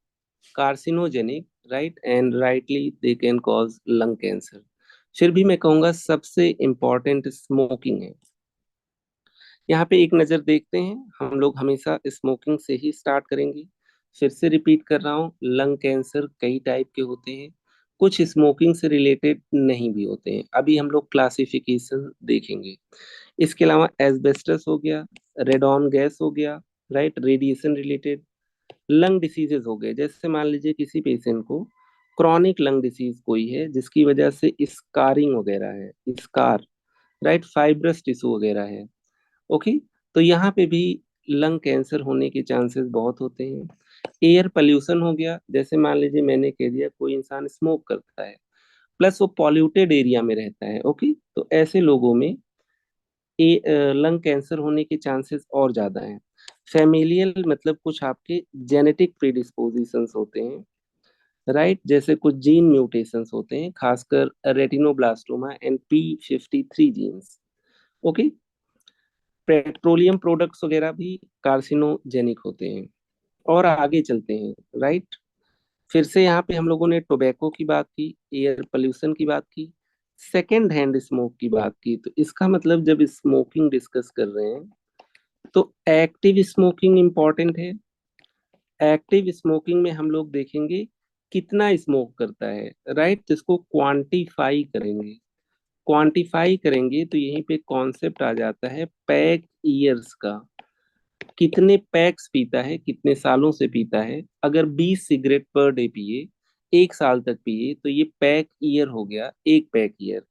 carcinogenic, right, and rightly they can cause lung cancer. फिर भी मैं कहूंगा सबसे इम्पोर्टेंट स्मोकिंग है। यहाँ पे एक नज़र देखते हैं, हम लोग हमेशा स्मोकिंग से ही स्टार्ट करेंगे। फिर से रिपीट कर रहा हूँ, लंग कैंसर कई टाइप के होते हैं, कुछ स्मोकिंग से रिलेटेड नहीं भी होते हैं, अभी हम लोग क्लासिफिकेशन देखेंगे। इसके अलावा एस्बेस्टस हो गया, रेडॉन गैस हो गया, right, radiation related lung diseases हो गए। जैसे मान लीजिए किसी पेशेंट को क्रॉनिक लंग डिसीज कोई है, जिसकी वजह से स्कारिंग वगैरह है, स्कार, राइट, फाइब्रस टिश्यू वगैरह है, ओके, तो यहाँ पे भी लंग कैंसर होने के चांसेस बहुत होते हैं। एयर पोल्यूशन हो गया, जैसे मान लीजिए मैंने कह दिया कोई इंसान स्मोक करता है, प्लस वो पॉल्यूटेड एरिया में रहता है, ओके, तो ऐसे लोगों में लंग कैंसर होने के चांसेस और ज्यादा हैं। फैमिलियल मतलब कुछ आपके जेनेटिक प्रीडिस्पोजिशंस होते हैं, राइट, जैसे कुछ जीन म्यूटेशंस होते हैं, खासकर retinoblastoma and P53 genes, okay. Petroleum products वगैरह भी कार्सिनोजेनिक होते हैं। और आगे चलते हैं, राइट, फिर से यहाँ पे हम लोगों ने टोबैको की बात की, एयर पोल्यूशन की बात की, सेकेंड हैंड स्मोक की बात की, तो इसका मतलब जब स्मोकिंग डिस्कस कर रहे हैं तो एक्टिव स्मोकिंग इंपॉर्टेंट है। एक्टिव स्मोकिंग में हम लोग देखेंगे कितना स्मोक करता है, राइट, जिसको क्वांटिफाई करेंगे। क्वांटिफाई करेंगे तो यहीं पे कॉन्सेप्ट आ जाता है पैक ईयर्स का, कितने पैक्स पीता है, कितने सालों से पीता है। अगर 20 सिगरेट पर डे पिए, एक साल तक पिए, तो ये पैक ईयर हो गया, एक पैक ईयर।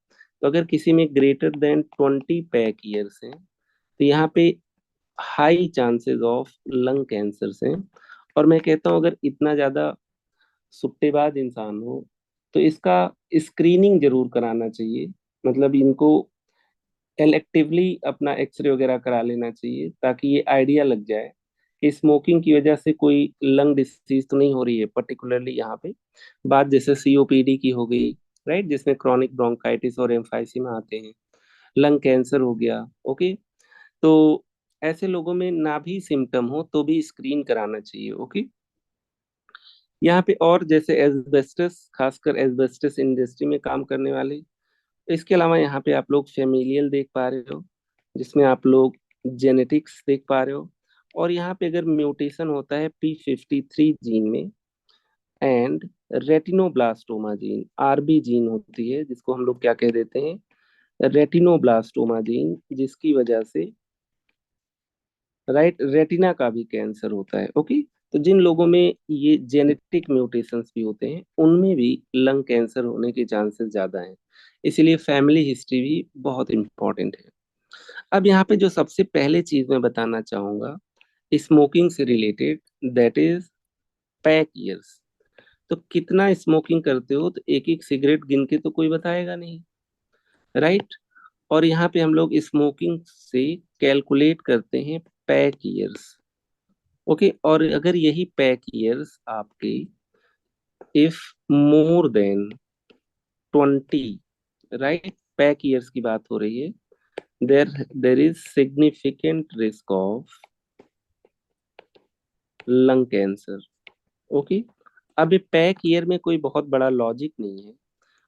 तो अगर किसी में ग्रेटर देन 20 पैक ईयर्स हैं, तो यहाँ पे high chances of lung cancer हैं। और मैं कहता हूँ अगर इतना ज्यादा सुट्टेबाज इंसान हो तो इसका स्क्रीनिंग जरूर कराना चाहिए, मतलब इनको एलेक्टिवली अपना एक्सरे वगैरह करा लेना चाहिए, ताकि ये आइडिया लग जाए कि स्मोकिंग की वजह से कोई लंग डिसीज तो नहीं हो रही है, पर्टिकुलरली यहाँ पे बात जैसे COPD की हो गई, राइट, जिसमें क्रॉनिक ब्रोंकाइटिस और एम्फाइसीमा आते हैं, लंग कैंसर हो गया, ओके। तो ऐसे लोगों में ना भी सिम्टम हो तो भी स्क्रीन कराना चाहिए, ओके। यहाँ पे और जैसे एस्बेस्टस, खासकर एस्बेस्टस इंडस्ट्री में काम करने वाले, इसके अलावा यहाँ पे आप लोग फेमिलियल देख पा रहे हो, जिसमें आप लोग जेनेटिक्स देख पा रहे हो। और यहाँ पे अगर म्यूटेशन होता है P53 जीन में, and retinoblastoma gene, RB gene होती है, जिसको हम लोग क्या कह देते हैं, रेटिनोब्लास्टोमा जीन, जिसकी वजह से, राइट, रेटिना का भी कैंसर होता है, ओके। तो जिन लोगों में ये जेनेटिक म्यूटेशंस भी होते हैं, उनमें भी लंग कैंसर होने के चांसेस ज्यादा हैं। इसीलिए फैमिली हिस्ट्री भी बहुत इंपॉर्टेंट है। अब यहाँ पे जो सबसे पहले चीज मैं बताना चाहूंगा स्मोकिंग से related, that is pack years. तो कितना स्मोकिंग करते हो, तो एक एक सिगरेट गिन के तो कोई बताएगा नहीं, राइट। और यहाँ पे हम लोग स्मोकिंग से कैलकुलेट करते हैं पैक ईयर्स, ओके। और अगर यही पैक ईयर्स आपके if more than 20, right, pack years की बात हो रही है, there there is significant risk of lung cancer, okay. अब ये पैक ईयर में कोई बहुत बड़ा लॉजिक नहीं है,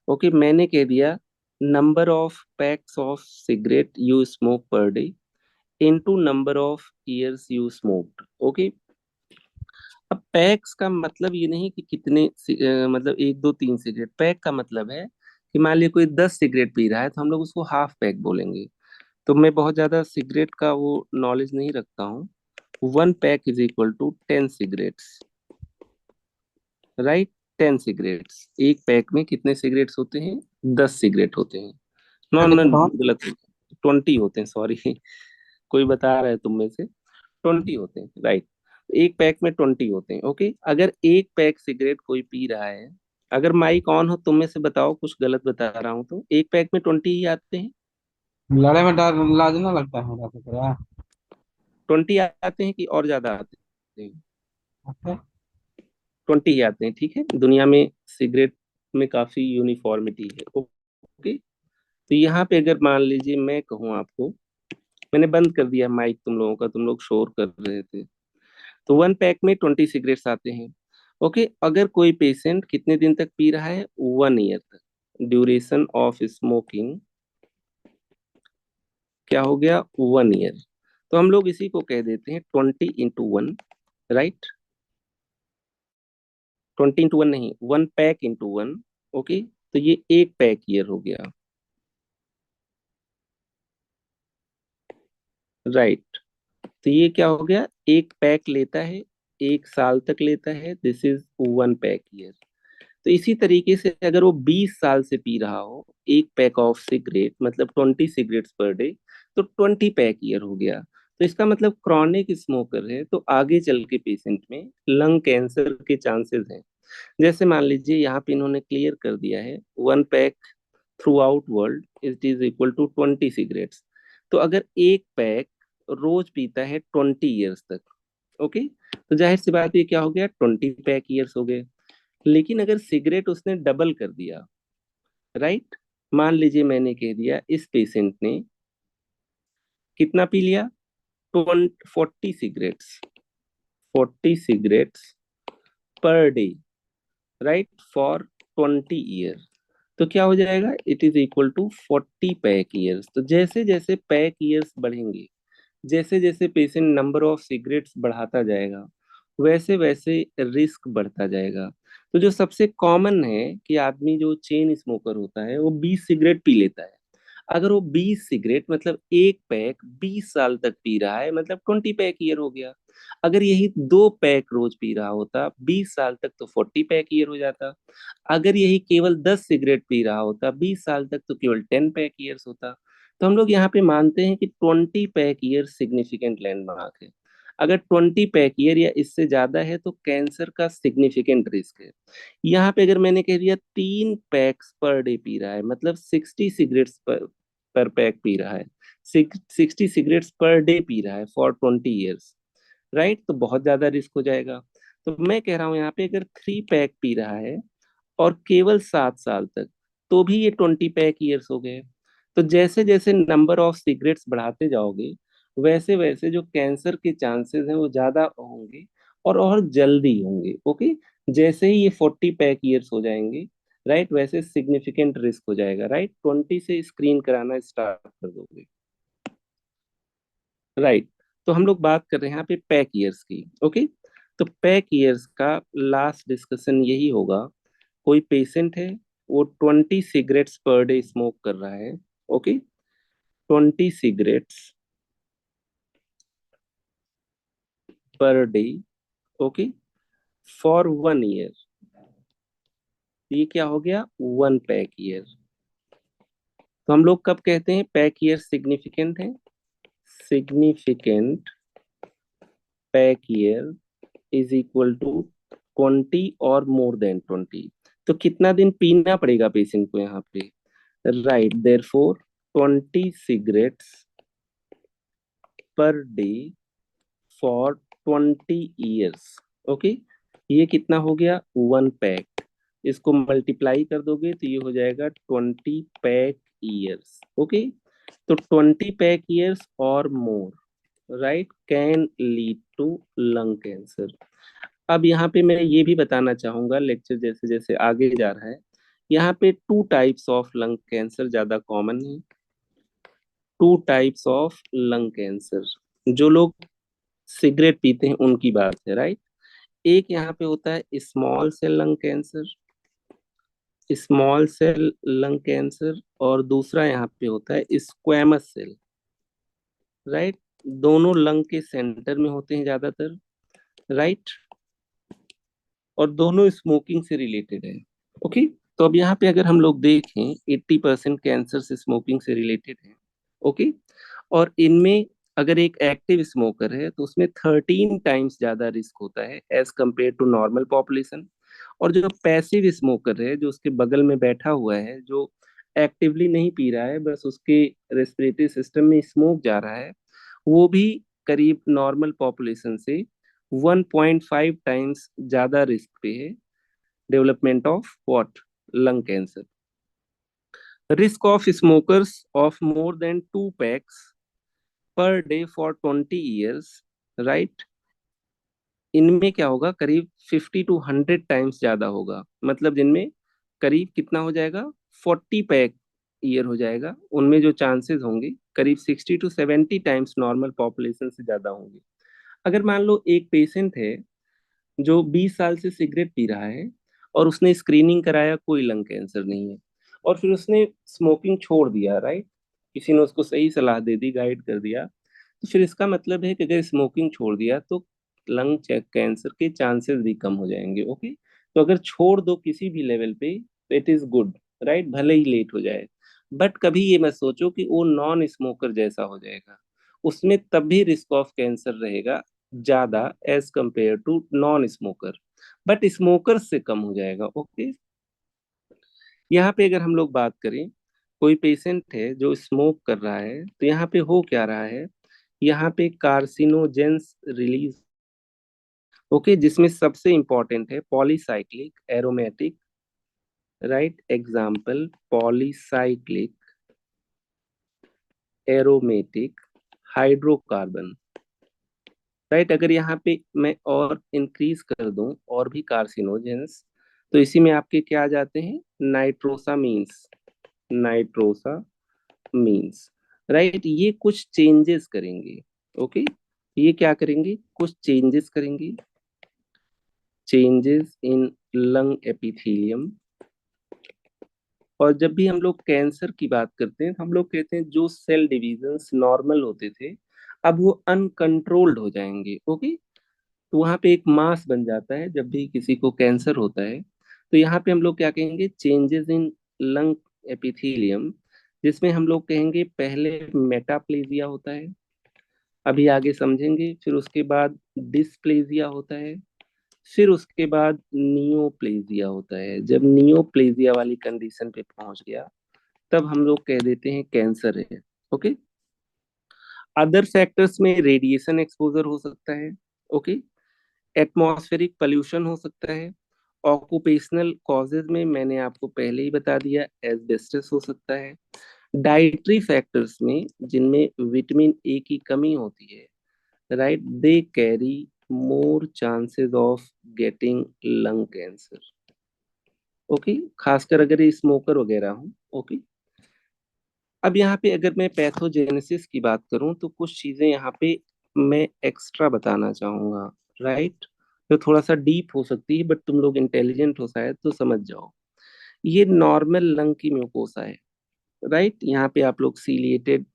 ओके। मैंने कह दिया number of PACS of cigarette you smoke per day into number of years you smoked, okay. अब पैक्स का मतलब ये नहीं कि कितने मतलब एक दो तीन सिगरेट, पैक का मतलब है कि मान लिया कोई 10 सिगरेट पी रहा है तो हम लोग उसको हाफ पैक बोलेंगे। तो मैं बहुत ज्यादा सिगरेट का वो नॉलेज नहीं रखता हूँ। 1 pack is equal to 10 cigarettes, right, 10 cigarettes, एक पैक में कितने सिगरेट्स होते हैं, 10 सिगरेट होते हैं। नो नो, गलत, 20 होते हैं, सॉरी कोई बता रहा है तुम में से, 20 होते हैं, राइट। एक पैक में 20 होते हैं, ओके। अगर एक पैक सिगरेट कोई पी रहा है, अगर माइक ऑन हो तुम में से बताओ, कुछ गलत बता रहा हूँ तो, एक पैक में 20 ही आते हैं? लड़े में डर लाज ना लगता है मेरा तो क्या। 20 आते हैं कि और ज्यादा आते हैं? ओके। 20 ही आते हैं, ठीक है। दुनिया में सिगरेट में काफी यूनिफॉर्मिटी है, ओके। तो यहाँ पे अगर मान लीजिए मैं कहूँ आपको, मैंने बंद कर दिया माइक तुम लोगों का, तुम लोग शोर कर रहे थे, तो 1 पैक में 20 सिगरेट्स आते हैं, ओके। अगर कोई पेशेंट कितने दिन तक पी रहा है? 1 ईयर तक। ड्यूरेशन ऑफ स्मोकिंग क्या हो गया? 1 ईयर। तो हम लोग इसी को कह देते हैं 20 × 1, राइट। 20 × 1 नहीं, 1 पैक × 1, ओके। तो ये 1 पैक ईयर हो गया, राइट। तो ये क्या हो गया? 1 पैक लेता है, 1 साल तक लेता है, दिस इज 1 पैक ईयर। तो इसी तरीके से अगर वो 20 साल से पी रहा हो, 1 पैक ऑफ सिगरेट मतलब 20 सिगरेट्स पर डे, तो 20 पैक ईयर हो गया। तो इसका मतलब क्रॉनिक स्मोकर है, तो आगे चल के पेशेंट में लंग कैंसर के चांसेस हैं। जैसे मान लीजिए यहाँ पे इन्होंने क्लियर कर दिया है, 1 pack throughout world it is equal to 20 cigarettes. तो अगर 1 पैक रोज पीता है 20 ईयर्स तक, ओके, तो जाहिर सी बात ये क्या हो गया? 20 पैक ईयर्स हो गए। लेकिन अगर सिगरेट उसने डबल कर दिया, राइट, मान लीजिए मैंने कह दिया इस पेशेंट ने कितना पी लिया? 40 cigarettes, 40 cigarettes per day, right, for 20 year. तो क्या हो जाएगा? It is equal to 40 pack years. तो जैसे जैसे पैक ईयर्स बढ़ेंगे, जैसे जैसे पेशेंट नंबर ऑफ सिगरेट्स बढ़ाता जाएगा, वैसे वैसे रिस्क बढ़ता जाएगा। तो जो सबसे कॉमन है कि आदमी जो चेन स्मोकर होता है वो 20 सिगरेट पी लेता है। अगर वो 20 सिगरेट मतलब 1 पैक 20 साल तक पी रहा है, मतलब 20 पैक ईयर हो गया। अगर यही 2 पैक रोज पी रहा होता 20 साल तक, तो 40 पैक ईयर हो जाता। अगर यही केवल 10 सिगरेट पी रहा होता 20 साल तक, तो केवल 10 पैक ईयर्स होता। तो हम लोग यहाँ पे मानते हैं कि 20 पैक ईयर सिग्निफिकेंट लैंडमार्क है। अगर 20 पैक ईयर या इससे ज्यादा है तो कैंसर का सिग्निफिकेंट रिस्क है। यहाँ पे अगर मैंने कह दिया 3 पैक्स पर डे पी रहा है, मतलब 60 सिगरेट्स पर पैक पी रहा है, 60 सिगरेट्स पर डे पी रहा है फॉर 20 ईयर्स, राइट, तो बहुत ज्यादा रिस्क हो जाएगा। तो मैं कह रहा हूँ यहाँ पे अगर 3 पैक पी रहा है और केवल 7 साल तक, तो भी ये 20 पैक ईयर्स हो गए। तो जैसे जैसे नंबर ऑफ सिगरेट्स बढ़ाते जाओगे, वैसे वैसे जो कैंसर के चांसेस हैं वो ज्यादा होंगे, और जल्दी होंगे, ओके। जैसे ही ये 40 पैक ईयर्स हो जाएंगे, राइट, वैसे सिग्निफिकेंट रिस्क हो जाएगा, राइट। 20 से स्क्रीन कराना स्टार्ट कर दोगे, राइट। तो हम लोग बात कर रहे हैं यहाँ पे पैक ईयर्स की, ओके। तो पैक ईयर्स का लास्ट डिस्कशन यही होगा। कोई पेशेंट है, वो 20 सिगरेट्स पर डे स्मोक कर रहा है, okay, 20 cigarettes per day, okay, for 1 year. ये क्या हो गया? 1 पैक ईयर। तो हम लोग कब कहते हैं पैक ईयर सिग्निफिकेंट है? Significant pack year is equal to 20 और मोर देन 20। तो कितना दिन पीना पड़ेगा पेशेंट को यहाँ पे? Right, therefore 20 cigarettes per day for 20 years, okay. ये कितना हो गया? 1 पैक। इसको मल्टीप्लाई कर दोगे तो ये हो जाएगा 20 पैक ईयर्स, ओके। तो 20 पैक ईयर्स और more, right, can lead to lung cancer. अब यहाँ पे मैं ये भी बताना चाहूंगा, लेक्चर जैसे जैसे आगे जा रहा है, यहाँ पे 2 टाइप्स ऑफ लंग कैंसर ज्यादा कॉमन है। 2 टाइप्स ऑफ लंग कैंसर, जो लोग सिगरेट पीते हैं उनकी बात है, राइट। एक यहाँ पे होता है small cell lung cancer, small cell lung cancer, और दूसरा यहाँ पे होता है स्क्वैमस सेल, राइट। दोनों लंग के सेंटर में होते हैं ज्यादातर, राइट, और दोनों स्मोकिंग से रिलेटेड है, ओके। तो अब यहाँ पे अगर हम लोग देखें 80% कैंसर से स्मोकिंग से रिलेटेड है, ओके। और इनमें अगर एक एक्टिव स्मोकर है तो उसमें 13 टाइम्स ज्यादा रिस्क होता है as compare to normal population. और जो पैसिव स्मोकर है, जो उसके बगल में बैठा हुआ है, जो एक्टिवली नहीं पी रहा है, बस उसके रेस्पिरेटरी सिस्टम में स्मोक जा रहा है, वो भी करीब नॉर्मल पॉपुलेशन से 1.5 टाइम्स ज्यादा रिस्क पे है development of what, lung cancer. Risk of smokers of more than 2 PACS per day for 20 years, right, इनमें क्या होगा, करीब 50 to 100 टाइम्स ज्यादा होगा। मतलब जिनमें करीब कितना हो जाएगा, 40 पैक ईयर हो जाएगा, उनमें जो चांसेस होंगे करीब 60 to 70 टाइम्स नॉर्मल पॉपुलेशन से ज्यादा होंगे। अगर मान लो एक पेशेंट है जो 20 साल से सिगरेट पी रहा है और उसने स्क्रीनिंग कराया, कोई लंग कैंसर नहीं है, और फिर उसने स्मोकिंग छोड़ दिया, राइट, किसी ने उसको सही सलाह दे दी, गाइड कर दिया, तो फिर इसका मतलब है कि अगर स्मोकिंग छोड़ दिया तो लंग कैंसर के चांसेस भी कम हो जाएंगे। ओके, तो अगर छोड़ दो किसी भी लेवल पे तो इट इज गुड, राइट, भले ही लेट हो जाए। बट कभी ये मत सोचो कि वो नॉन स्मोकर जैसा हो जाएगा, उसमें तब भी रिस्क ऑफ कैंसर रहेगा ज्यादा as compare to non smoker, but smoker से कम हो जाएगा। ओके, यहाँ पे अगर हम लोग बात करें, कोई पेशेंट है जो स्मोक कर रहा है, तो यहाँ पे हो क्या रहा है, यहाँ पे कार्सिनोजेंस रिलीज, ओके, जिसमें सबसे इंपॉर्टेंट है polycyclic aromatic, right, example polycyclic aromatic hydrocarbon, right. अगर यहाँ पे मैं और इंक्रीज कर दूं और भी कार्सिनोजेंस, तो इसी में आपके क्या आ जाते हैं, नाइट्रोसामीन्स, नाइट्रोसामीन्स, राइट। ये कुछ चेंजेस करेंगे, ओके, ये क्या करेंगे, कुछ चेंजेस करेंगे, चेंजेस इन लंग एपिथेलियम। और जब भी हम लोग कैंसर की बात करते हैं, तो हम लोग कहते हैं जो सेल डिविजन्स नॉर्मल होते थे, अब वो अनकंट्रोल्ड हो जाएंगे। ओके, तो वहां पे एक मास बन जाता है जब भी किसी को कैंसर होता है। तो यहाँ पे हम लोग क्या कहेंगे, चेंजेस इन लंग एपिथेलियम, जिसमें हम लोग कहेंगे पहले मेटाप्लेजिया होता है, अभी आगे समझेंगे, फिर उसके बाद डिस्प्लेजिया होता है, फिर उसके बाद नियोप्लेजिया होता है। जब नियोप्लेजिया वाली कंडीशन पे पहुंच गया, तब हम लोग कह देते हैं कैंसर है। ओके, अदर फैक्टर्स में रेडिएशन एक्सपोजर हो सकता है, ओके, एटमॉस्फेरिक पोल्यूशन हो सकता है, ऑक्यूपेशनल कॉजेज में मैंने आपको पहले ही बता दिया, एस्बेस्टस हो सकता है, डाइटरी फैक्टर्स में जिनमें विटामिन ए की कमी होती है, right, they carry more chances of getting lung cancer. Okay, खासकर अगर ये स्मोकर वगैरह हो। ओके, अब यहाँ पे अगर मैं पैथोजेनेसिस की बात करूं, तो कुछ चीजें यहाँ पे मैं एक्स्ट्रा बताना चाहूंगा, राइट, तो थोड़ा सा डीप हो सकती है, बट तुम लोग इंटेलिजेंट हो शायद, तो समझ जाओ। ये नॉर्मल लंग की म्यूकोसा है, राइट, यहाँ पे आप लोग सीलिएटेड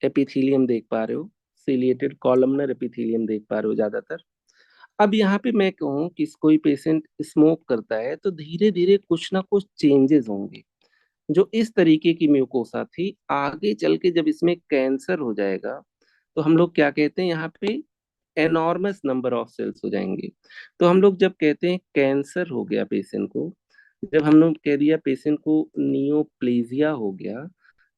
एपिथेलियम देख पा रहे हो, सीलिएटेड कॉलमनर एपिथेलियम देख पा रहे हो ज्यादातर। अब यहाँ पे मैं कहूँ कि कोई पेशेंट स्मोक करता है तो धीरे धीरे कुछ ना कुछ चेंजेस होंगे। जो इस तरीके की म्यूकोसा थी, आगे चल के जब इसमें कैंसर हो जाएगा, तो हम लोग क्या कहते हैं, यहाँ पे एनॉर्मस नंबर ऑफ सेल्स हो जाएंगे। तो हम लोग जब कहते हैं कैंसर हो गया पेशेंट को, जब हम लोग कह दिया पेशेंट को नियोप्लेजिया हो गया,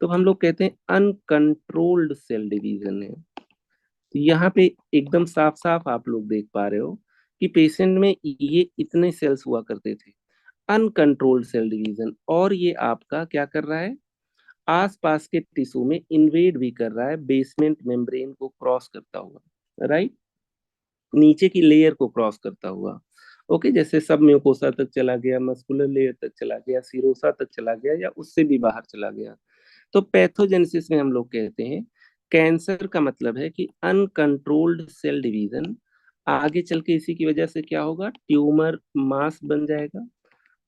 तो हम लोग कहते हैं अनकंट्रोल्ड सेल डिवीजन है। तो यहाँ पे एकदम साफ साफ आप लोग देख पा रहे हो कि पेशेंट में ये इतने सेल्स हुआ करते थे, अनकंट्रोल्ड सेल डिवीजन, और ये आपका क्या कर रहा है, आसपास के टिश्यू में इन्वेड भी कर रहा है, बेसमेंट मेम्ब्रेन को क्रॉस करता हुआ, राइट, नीचे की लेयर को क्रॉस करता हुआ। ओके, जैसे सब म्यूकोसा तक चला गया, मस्कुलर लेयर तक चला गया, सिरोसा तक चला गया, या उससे भी बाहर चला गया। तो पैथोजेनेसिस में हम लोग कहते हैं कैंसर का मतलब है कि अनकंट्रोल्ड सेल डिवीजन, आगे चल के इसी की वजह से क्या होगा, ट्यूमर मास बन जाएगा,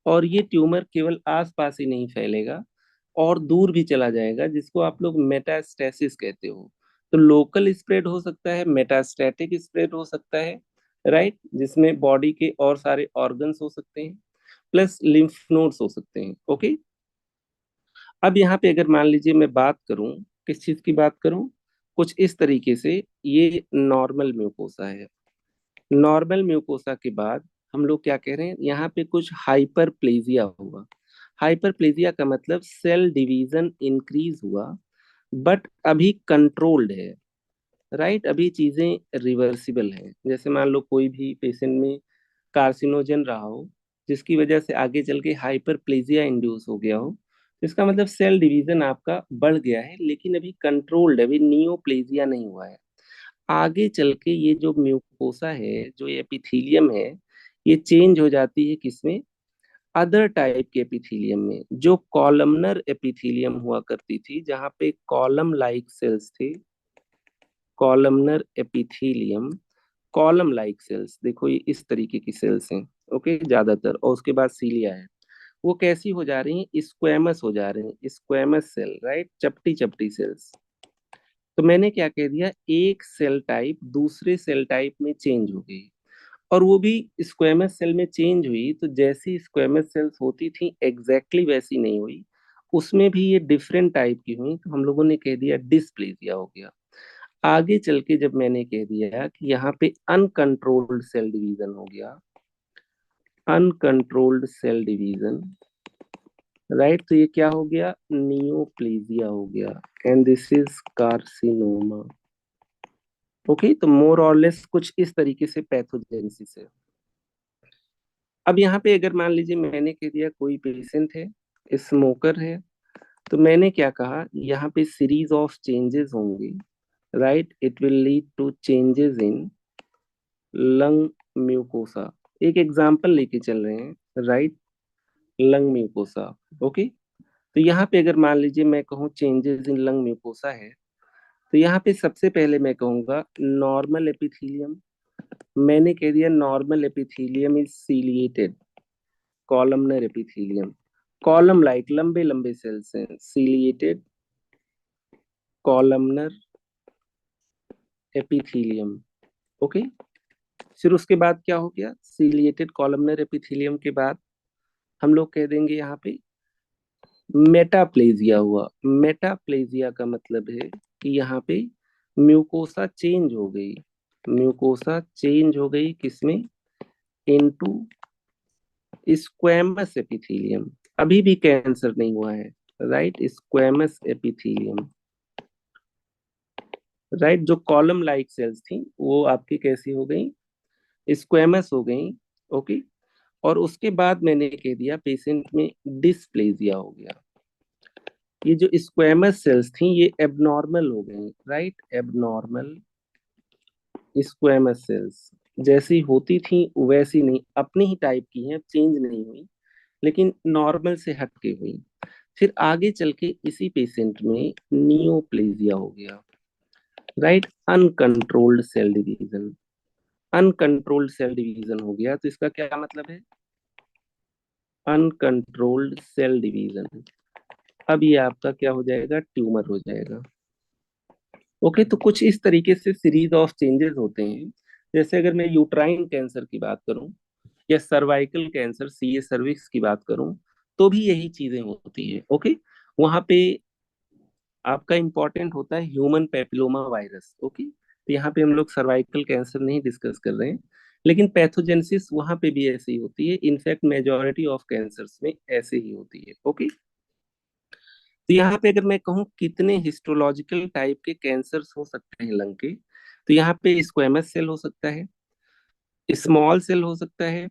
और ये ट्यूमर केवल आसपास ही नहीं फैलेगा और दूर भी चला जाएगा, जिसको आप लोग मेटास्टेसिस कहते हो। तो लोकल स्प्रेड हो सकता है, मेटास्टैटिक स्प्रेड हो सकता है, राइट, जिसमें बॉडी के और सारे ऑर्गन्स हो सकते हैं, प्लस लिम्फ नोड्स हो सकते हैं। ओके, अब यहाँ पे अगर मान लीजिए मैं बात करूं, किस चीज की बात करूं, कुछ इस तरीके से ये नॉर्मल म्यूकोसा है। नॉर्मल म्यूकोसा के बाद हम लोग क्या कह रहे हैं, यहाँ पे कुछ हाइपरप्लेजिया हुआ। हाइपरप्लेजिया का मतलब सेल डिवीजन इंक्रीज हुआ, बट अभी कंट्रोल्ड है, राइट। अभी चीजें रिवर्सिबल हैं। जैसे मान लो कोई भी पेशेंट में कार्सिनोजन रहा हो, जिसकी वजह से आगे चल के हाइपरप्लेजिया इंड्यूस हो गया हो, तो इसका मतलब सेल डिवीजन आपका बढ़ गया है, लेकिन अभी कंट्रोल्ड है, अभी नियोप्लेजिया नहीं हुआ है। आगे चल के ये जो म्यूकोसा है, जो ये एपिथीलियम है, ये चेंज हो जाती है किसमें, अदर टाइप के एपिथीलियम में, जो कॉलमनर एपिथीलियम हुआ करती थी, जहां पे कॉलम लाइक सेल्स थे। Columnar epithelium, column like cells, देखो ये इस तरीके की सेल्स हैं, ओके, ज्यादातर। और उसके बाद सीलिया है, वो कैसी हो जा रही हैं, स्क्वेमस हो जा रहे हैं, स्क्वेमस सेल, राइट, चपटी चपटी सेल्स। तो मैंने क्या कह दिया, एक सेल टाइप दूसरे सेल टाइप में चेंज हो गई, और वो भी स्क्वेमस सेल में चेंज हुई, तो जैसी स्क्वेमस सेल्स होती थी एग्जैक्टली वैसी नहीं हुई, उसमें भी ये डिफरेंट टाइप की हुई, तो हम लोगों ने कह दिया डिस्प्लेजिया हो गया। आगे चल के जब मैंने कह दिया कि यहाँ पे अनकंट्रोल्ड सेल डिवीजन हो गया, अनकंट्रोल्ड सेल डिवीजन, राइट, तो ये क्या हो गया, नियोप्लेजिया हो गया, and this is carcinoma. Okay, तो मोर और लेस कुछ इस तरीके से पैथोजेनेसिस है। अब यहाँ पे अगर मान लीजिए मैंने कह दिया कोई पेशेंट है, स्मोकर है, तो मैंने क्या कहा, यहाँ पे सीरीज ऑफ चेंजेस होंगे, right, it will lead to changes in lung mucosa. एक एग्जांपल लेके चल रहे हैं, राइट, लंग म्यूकोसा। ओके, तो यहाँ पे अगर मान लीजिए मैं कहूँ चेंजेस इन लंग म्यूकोसा है, तो यहाँ पे सबसे पहले मैं कहूँगा नॉर्मल एपिथीलियम। मैंने कह दिया normal epithelium is ciliated, columnar epithelium, column like लंबे लंबे सेल्स हैं, सीलिएटेड कॉलमनर एपिथीलियम। ओके, फिर उसके बाद क्या हो गया, सीलिएटेड कॉलमनर एपिथीलियम के बाद हम लोग कह देंगे यहाँ पे मेटाप्लेजिया हुआ। मेटाप्लेजिया का मतलब है कि यहाँ पे म्यूकोसा चेंज हो गई, म्यूकोसा चेंज हो गई किसमें, इनटू स्क्वेमस एपिथेलियम। अभी भी कैंसर नहीं हुआ है, राइट, स्क्वेमस एपिथेलियम, राइट। जो कॉलम लाइक सेल्स थी वो आपकी कैसी हो गई, स्क्वेमस हो गई। ओके, और उसके बाद मैंने कह दिया पेशेंट में डिस्प्लेजिया हो गया। ये जो स्क्वेमस सेल्स थी ये एबनॉर्मल हो गई, राइट, एबनॉर्मल स्क्वेमस सेल्स, जैसी होती थी वैसी नहीं, अपनी ही टाइप की हैं, चेंज नहीं हुई, लेकिन नॉर्मल से हटके हुई। फिर आगे चल के इसी पेशेंट में नियोप्लेजिया हो गया, right, uncontrolled cell division. Uncontrolled cell division हो गया, तो इसका क्या मतलब है, अनकंट्रोल्ड सेल डिवीजन। अब ये आपका क्या हो जाएगा, ट्यूमर हो जाएगा। ओके, तो कुछ इस तरीके से सीरीज ऑफ चेंजेस होते हैं। जैसे अगर मैं यूट्राइन कैंसर की बात करूं, या सर्वाइकल कैंसर, सीए सर्विक्स की बात करूं, तो भी यही चीजें होती है। ओके, वहां पे आपका इंपॉर्टेंट होता है ह्यूमन पेपिलोमा वायरस। ओके, तो यहाँ पे हम लोग सर्वाइकल कैंसर नहीं डिस्कस कर रहे हैं, लेकिन पैथोजेनेसिस वहां पे भी ऐसे ही होती है। इनफैक्ट मेजॉरिटी ऑफ कैंसर्स में ऐसे ही होती है। ओके, तो यहाँ पे अगर मैं कहूँ कितने हिस्टोलॉजिकल टाइप के कैंसर्स हो सकते हैं लंग के, तो यहाँ पे स्क्वेमस सेल हो सकता है, स्मॉल सेल हो सकता है,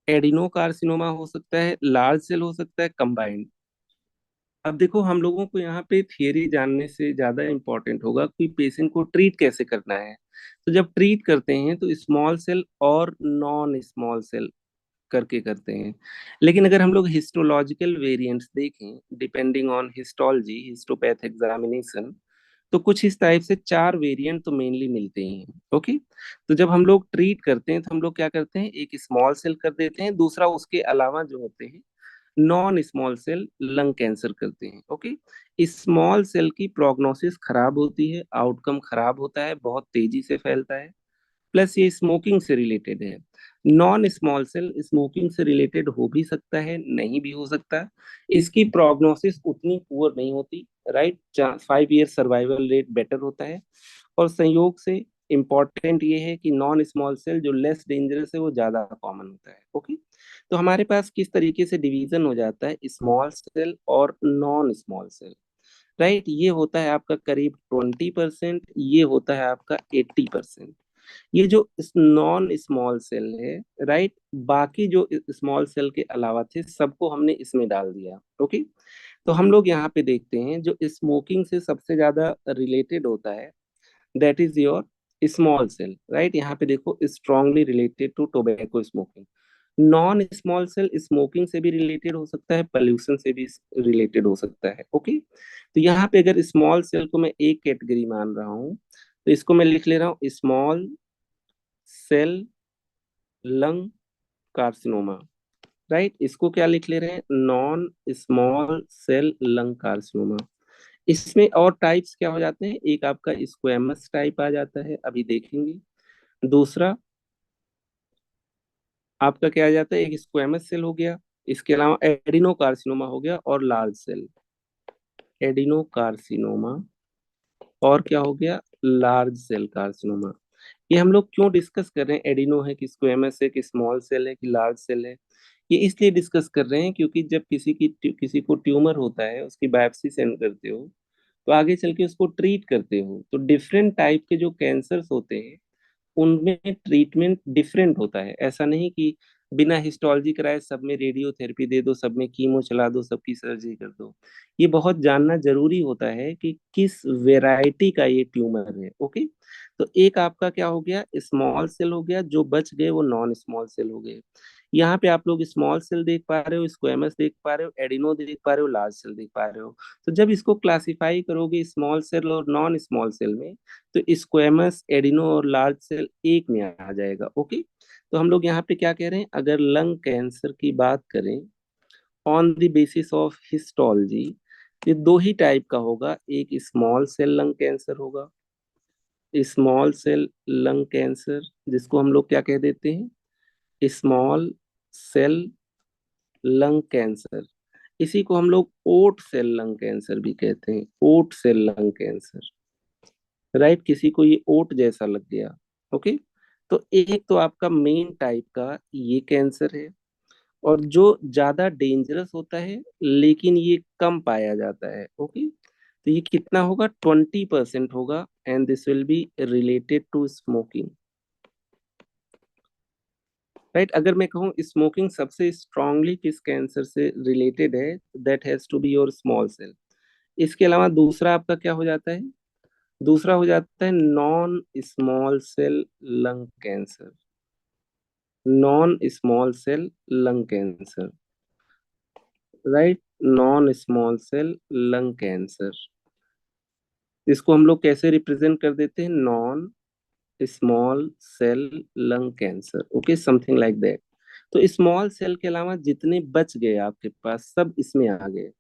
एडिनोकार्सिनोमा हो सकता है, लार्ज सेल हो सकता है, कंबाइंड। अब देखो हम लोगों को यहाँ पे थियरी जानने से ज्यादा इम्पोर्टेंट होगा कि पेशेंट को ट्रीट कैसे करना है। तो जब ट्रीट करते हैं तो स्मॉल सेल और नॉन स्मॉल सेल करके करते हैं। लेकिन अगर हम लोग हिस्टोलॉजिकल वेरिएंट्स देखें, depending on histology, histopath examination, तो कुछ इस टाइप से 4 वेरिएंट तो मेनली मिलते ही हैं। ओके, तो जब हम लोग ट्रीट करते हैं तो हम लोग क्या करते हैं, एक स्मॉल सेल कर देते हैं, दूसरा उसके अलावा जो होते हैं non small cell lung cancer करते हैं। ओके, स्मॉल सेल की प्रोग्नोसिस खराब होती है, आउटकम खराब होता है, बहुत तेजी से फैलता है, प्लस ये स्मोकिंग से रिलेटेड है। नॉन स्मॉल सेल स्मोकिंग से रिलेटेड हो भी सकता है, नहीं भी हो सकता, इसकी प्रोग्नोसिस उतनी पुअर नहीं होती, right, 5 year survival rate better होता है। और संयोग से इम्पॉर्टेंट ये है कि नॉन स्मॉल सेल जो लेस डेंजरस है वो ज्यादा कॉमन होता है। ओके, तो हमारे पास किस तरीके से डिवीजन हो जाता है स्मॉल सेल और नॉन स्मॉल सेल, राइट। ये होता है आपका करीब 20%, ये होता है आपका 80%। ये जो नॉन स्मॉल सेल है, राइट, बाकी जो स्मॉल सेल के अलावा थे सबको हमने इसमें डाल दिया। ओके, तो हम लोग यहाँ पे देखते हैं जो स्मोकिंग से सबसे ज्यादा रिलेटेड होता है that is your small cell, right. यहाँ पे देखो strongly related to tobacco smoking. Non small cell smoking से भी रिलेटेड हो सकता है, पोल्यूशन से भी रिलेटेड हो सकता है। ओके, तो यहाँ पे अगर स्मॉल सेल को मैं एक कैटेगरी मान रहा हूँ तो इसको मैं लिख ले रहा हूँ small cell lung carcinoma, right. इसको क्या लिख ले रहे हैं, non small cell lung carcinoma. इसमें और टाइप्स क्या हो जाते हैं, एक आपका स्क्वेमस टाइप आ जाता है, अभी देखेंगे। दूसरा आपका क्या आ जाता है, एक स्क्वेमस सेल हो गया, इसके अलावा एडिनो कार्सिनोमा हो गया, और लार्ज सेल एडिनो कार्सिनोमा, और क्या हो गया, लार्ज सेल कार्सिनोमा। ये हम लोग क्यों डिस्कस कर रहे हैं, एडिनो है कि स्क्वेमस है कि स्मॉल सेल है कि लार्ज सेल है, ये इसलिए डिस्कस कर रहे हैं क्योंकि जब किसी को ट्यूमर होता है, उसकी बायोप्सी सेंड करते हो, तो आगे चल के उसको ट्रीट करते हो, तो डिफरेंट टाइप के जो कैंसर्स होते हैं उनमें ट्रीटमेंट डिफरेंट होता है। ऐसा नहीं कि बिना हिस्टोलॉजी कराए सब में रेडियोथेरेपी दे दो, सब में कीमो चला दो, सबकी सर्जरी कर दो। ये बहुत जानना जरूरी होता है कि किस वेराइटी का ये ट्यूमर है। ओके, तो एक आपका क्या हो गया, स्मॉल सेल हो गया, जो बच गए वो नॉन स्मॉल सेल हो गए। यहाँ पे आप लोग स्मॉल सेल देख पा रहे हो, स्क्वेमस देख पा रहे हो, एडिनो देख पा रहे हो, लार्ज सेल देख पा रहे हो। तो जब इसको क्लासिफाई करोगे स्मॉल सेल और नॉन स्मॉल सेल में, तो स्क्वेमस एडिनो और लार्ज सेल एक में आ जाएगा। ओके, तो हम लोग यहाँ पे क्या कह रहे हैं, अगर लंग कैंसर की बात करें on the basis of histology, ये दो ही टाइप का होगा, एक स्मॉल सेल लंग कैंसर होगा, स्मॉल सेल लंग कैंसर, जिसको हम लोग क्या कह देते हैं, स्मॉल सेल लंग कैंसर। इसी को हम लोग ओट सेल लंग कैंसर भी कहते हैं, ओट सेल लंग कैंसर, राइट। किसी को ये ओट जैसा लग गया। ओके, तो एक तो आपका मेन टाइप का ये कैंसर है, और जो ज्यादा डेंजरस होता है लेकिन ये कम पाया जाता है। ओके, तो ये कितना होगा, 20% होगा, and this will be related to smoking, right. अगर मैं कहूँ स्मोकिंग सबसे स्ट्रांगली किस कैंसर से रिलेटेड है, that has to be your small cell. इसके अलावा दूसरा आपका क्या हो जाता है, दूसरा हो जाता है non small cell lung cancer, non small cell lung cancer, right, non small cell lung cancer. इसको हम लोग कैसे रिप्रेजेंट कर देते हैं, non small cell lung cancer. Okay, something like that. तो स्मॉल सेल के अलावा जितने बच गए आपके पास सब इसमें आ गए।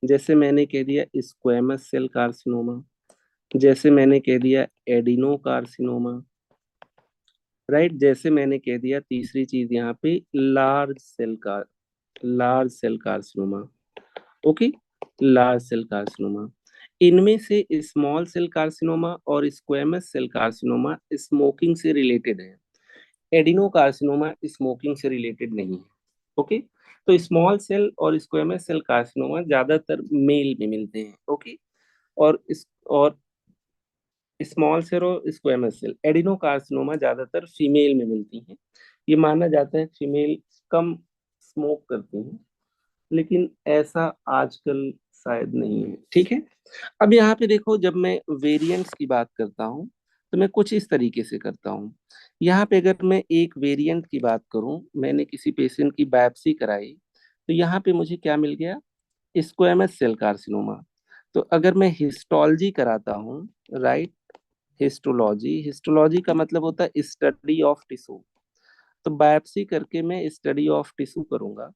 जैसे मैंने कह दिया स्क्वेमस सेल कार्सिनोमा, जैसे मैंने कह दिया एडिनो कार्सिनोमा, राइट, जैसे मैंने कह दिया तीसरी चीज यहाँ पे large cell carcinoma. Okay, large cell carcinoma. इनमें से स्मॉल सेल कार्सिनोमा और स्क्वेमस सेल कार्सिनोमा स्मोकिंग से रिलेटेड है, एडिनो कार्सिनोमा स्मोकिंग से रिलेटेड नहीं है। ओके, तो स्मॉल सेल और स्क्वेमस सेल कार्सिनोमा ज्यादातर मेल में मिलते हैं। ओके, और स्मॉल सेल और स्क्वेमस सेल एडिनो कार्सिनोमा ज्यादातर फीमेल में मिलती हैं। ये माना जाता है फीमेल कम स्मोक करती हैं, लेकिन ऐसा आजकल शायद नहीं है। ठीक है, अब यहाँ पे देखो, जब मैं वेरिएंट्स की बात करता हूँ तो मैं कुछ इस तरीके से करता हूँ। यहाँ पे अगर मैं एक वेरिएंट की बात करूँ, मैंने किसी पेशेंट की बायोप्सी कराई, तो यहाँ पे मुझे क्या मिल गया, स्क्वेमस सेल कार्सिनोमा। तो अगर मैं हिस्टोलॉजी कराता हूँ, राइट, हिस्टोलॉजी, हिस्टोलॉजी का मतलब होता है स्टडी ऑफ टिश्यू, तो बायोप्सी करके मैं स्टडी ऑफ टिश्यू करूंगा,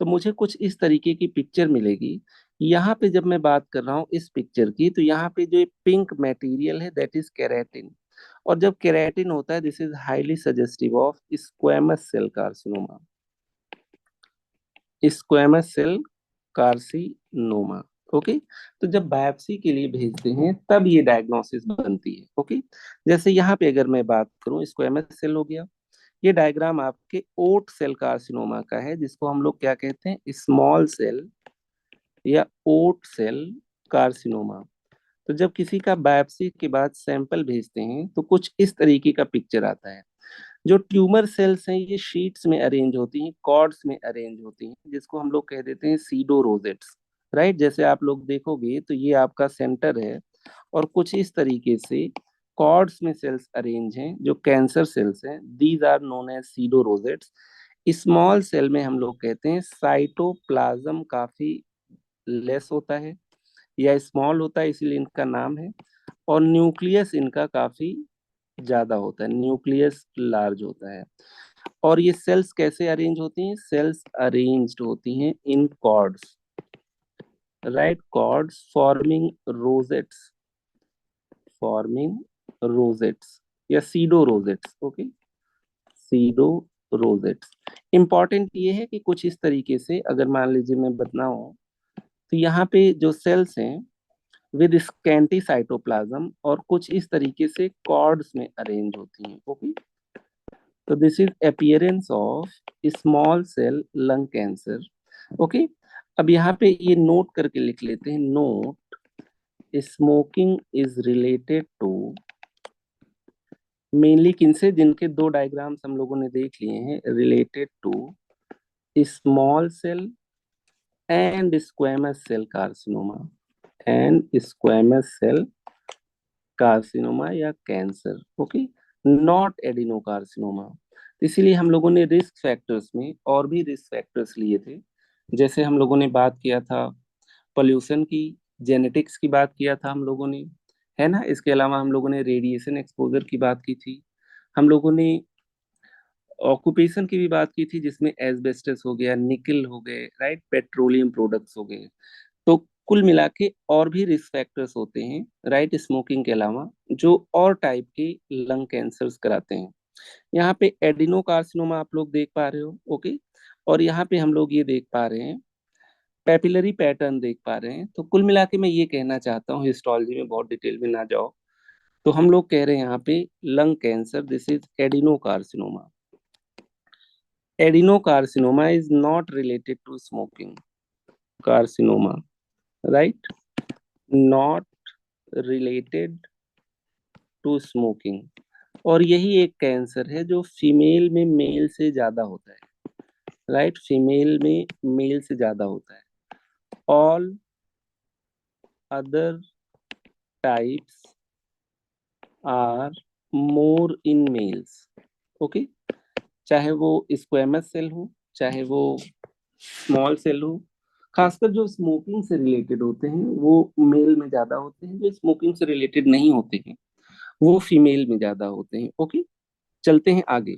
तो मुझे कुछ इस तरीके की पिक्चर मिलेगी। यहाँ पे जब मैं बात कर रहा हूँ इस पिक्चर की, तो यहाँ पे जो पिंक मटेरियल है दैट इज केराटिन, और जब केराटिन होता है this is highly suggestive of squamous cell carcinoma, squamous cell carcinoma. Okay. तो जब बायोप्सी के लिए भेजते हैं तब ये डायग्नोसिस बनती है। ओके। जैसे यहाँ पे अगर मैं बात करूँ, स्क्वेमस सेल हो गया। ये डायग्राम आपके ओट सेल कार्सिनोमा का है, जिसको हम लोग क्या कहते हैं, स्मॉल सेल या ओट सेल कार्सिनोमा। तो जब किसी का बायोप्सी के बाद सैंपल भेजते हैं तो कुछ इस तरीके का पिक्चर आता है। जो ट्यूमर सेल्स हैं ये शीट्स में अरेंज होती हैं, कॉर्ड्स में अरेंज होती हैं, जिसको हम लोग कह देते हैं सीडो रोजेट्स। राइट, जैसे आप लोग देखोगे तो ये आपका सेंटर है और कुछ इस तरीके से कॉर्ड्स में सेल्स अरेंज हैं जो कैंसर सेल्स हैं। These are known as pseudo rosettes. Small cell में हम लोग कहते हैं साइटोप्लाज्म काफी लेस होता है या स्मॉल होता है, इसीलिए इनका नाम है। और न्यूक्लियस इनका काफी ज्यादा होता है, न्यूक्लियस लार्ज होता है। और ये सेल्स कैसे अरेंज होती हैं, सेल्स अरेंज्ड होती हैं in cords, right, cords forming rosettes या pseudo rosettes. Okay, pseudo rosettes. Important ये है कि कुछ इस तरीके से अगर मान लीजिए मैं बताऊं, तो यहाँ पे जो सेल्स हैं विद स्कैंटी साइटोप्लाज्म और कुछ इस तरीके से कॉर्ड्स में अरेंज होती हैं। ओके। तो this is appearance of small cell lung cancer. Okay. अब यहाँ पे ये नोट करके लिख लेते हैं, note, smoking is related to, mainly किनसे, जिनके दो डायग्राम्स हम लोगों ने देख लिए हैं, related to small cell and squamous cell carcinoma या कैंसर। Okay, not adenocarcinoma. इसीलिए हम लोगों ने रिस्क फैक्टर्स में और भी रिस्क फैक्टर्स लिए थे। जैसे हम लोगों ने बात किया था पोल्यूशन की, जेनेटिक्स की बात किया था हम लोगों ने, है ना। इसके अलावा हम लोगों ने रेडिएशन एक्सपोजर की बात की थी, हम लोगों ने ऑक्यूपेशन की भी बात की थी, जिसमें एस्बेस्टस हो गया, निकल हो गए, राइट, पेट्रोलियम प्रोडक्ट्स हो गए। तो कुल मिला के और भी रिस्क फैक्टर्स होते हैं, राइट, स्मोकिंग के अलावा, जो और टाइप के लंग कैंसर्स कराते हैं। यहाँ पे एडिनोकार्सिनोमा आप लोग देख पा रहे हो। ओके। और यहाँ पे हम लोग ये देख पा रहे हैं, पेपिलरी पैटर्न देख पा रहे हैं। तो कुल मिला के मैं ये कहना चाहता हूँ, हिस्टोलॉजी में बहुत डिटेल में ना जाओ, तो हम लोग कह रहे हैं यहाँ पे lung cancer, this is adenocarcinoma. Adenocarcinoma is not related to smoking carcinoma, right, not related to smoking. और यही एक कैंसर है जो फीमेल में मेल से ज्यादा होता है, राइट, फीमेल में मेल से ज्यादा होता है। All other types are more in males. Okay, चाहे वो स्क्वेमस सेल हो, चाहे वो स्मॉल सेल हो, खासकर जो स्मोकिंग से रिलेटेड होते हैं वो मेल में ज्यादा होते हैं, जो स्मोकिंग से रिलेटेड नहीं होते हैं वो फीमेल में ज्यादा होते हैं। ओके, चलते हैं आगे।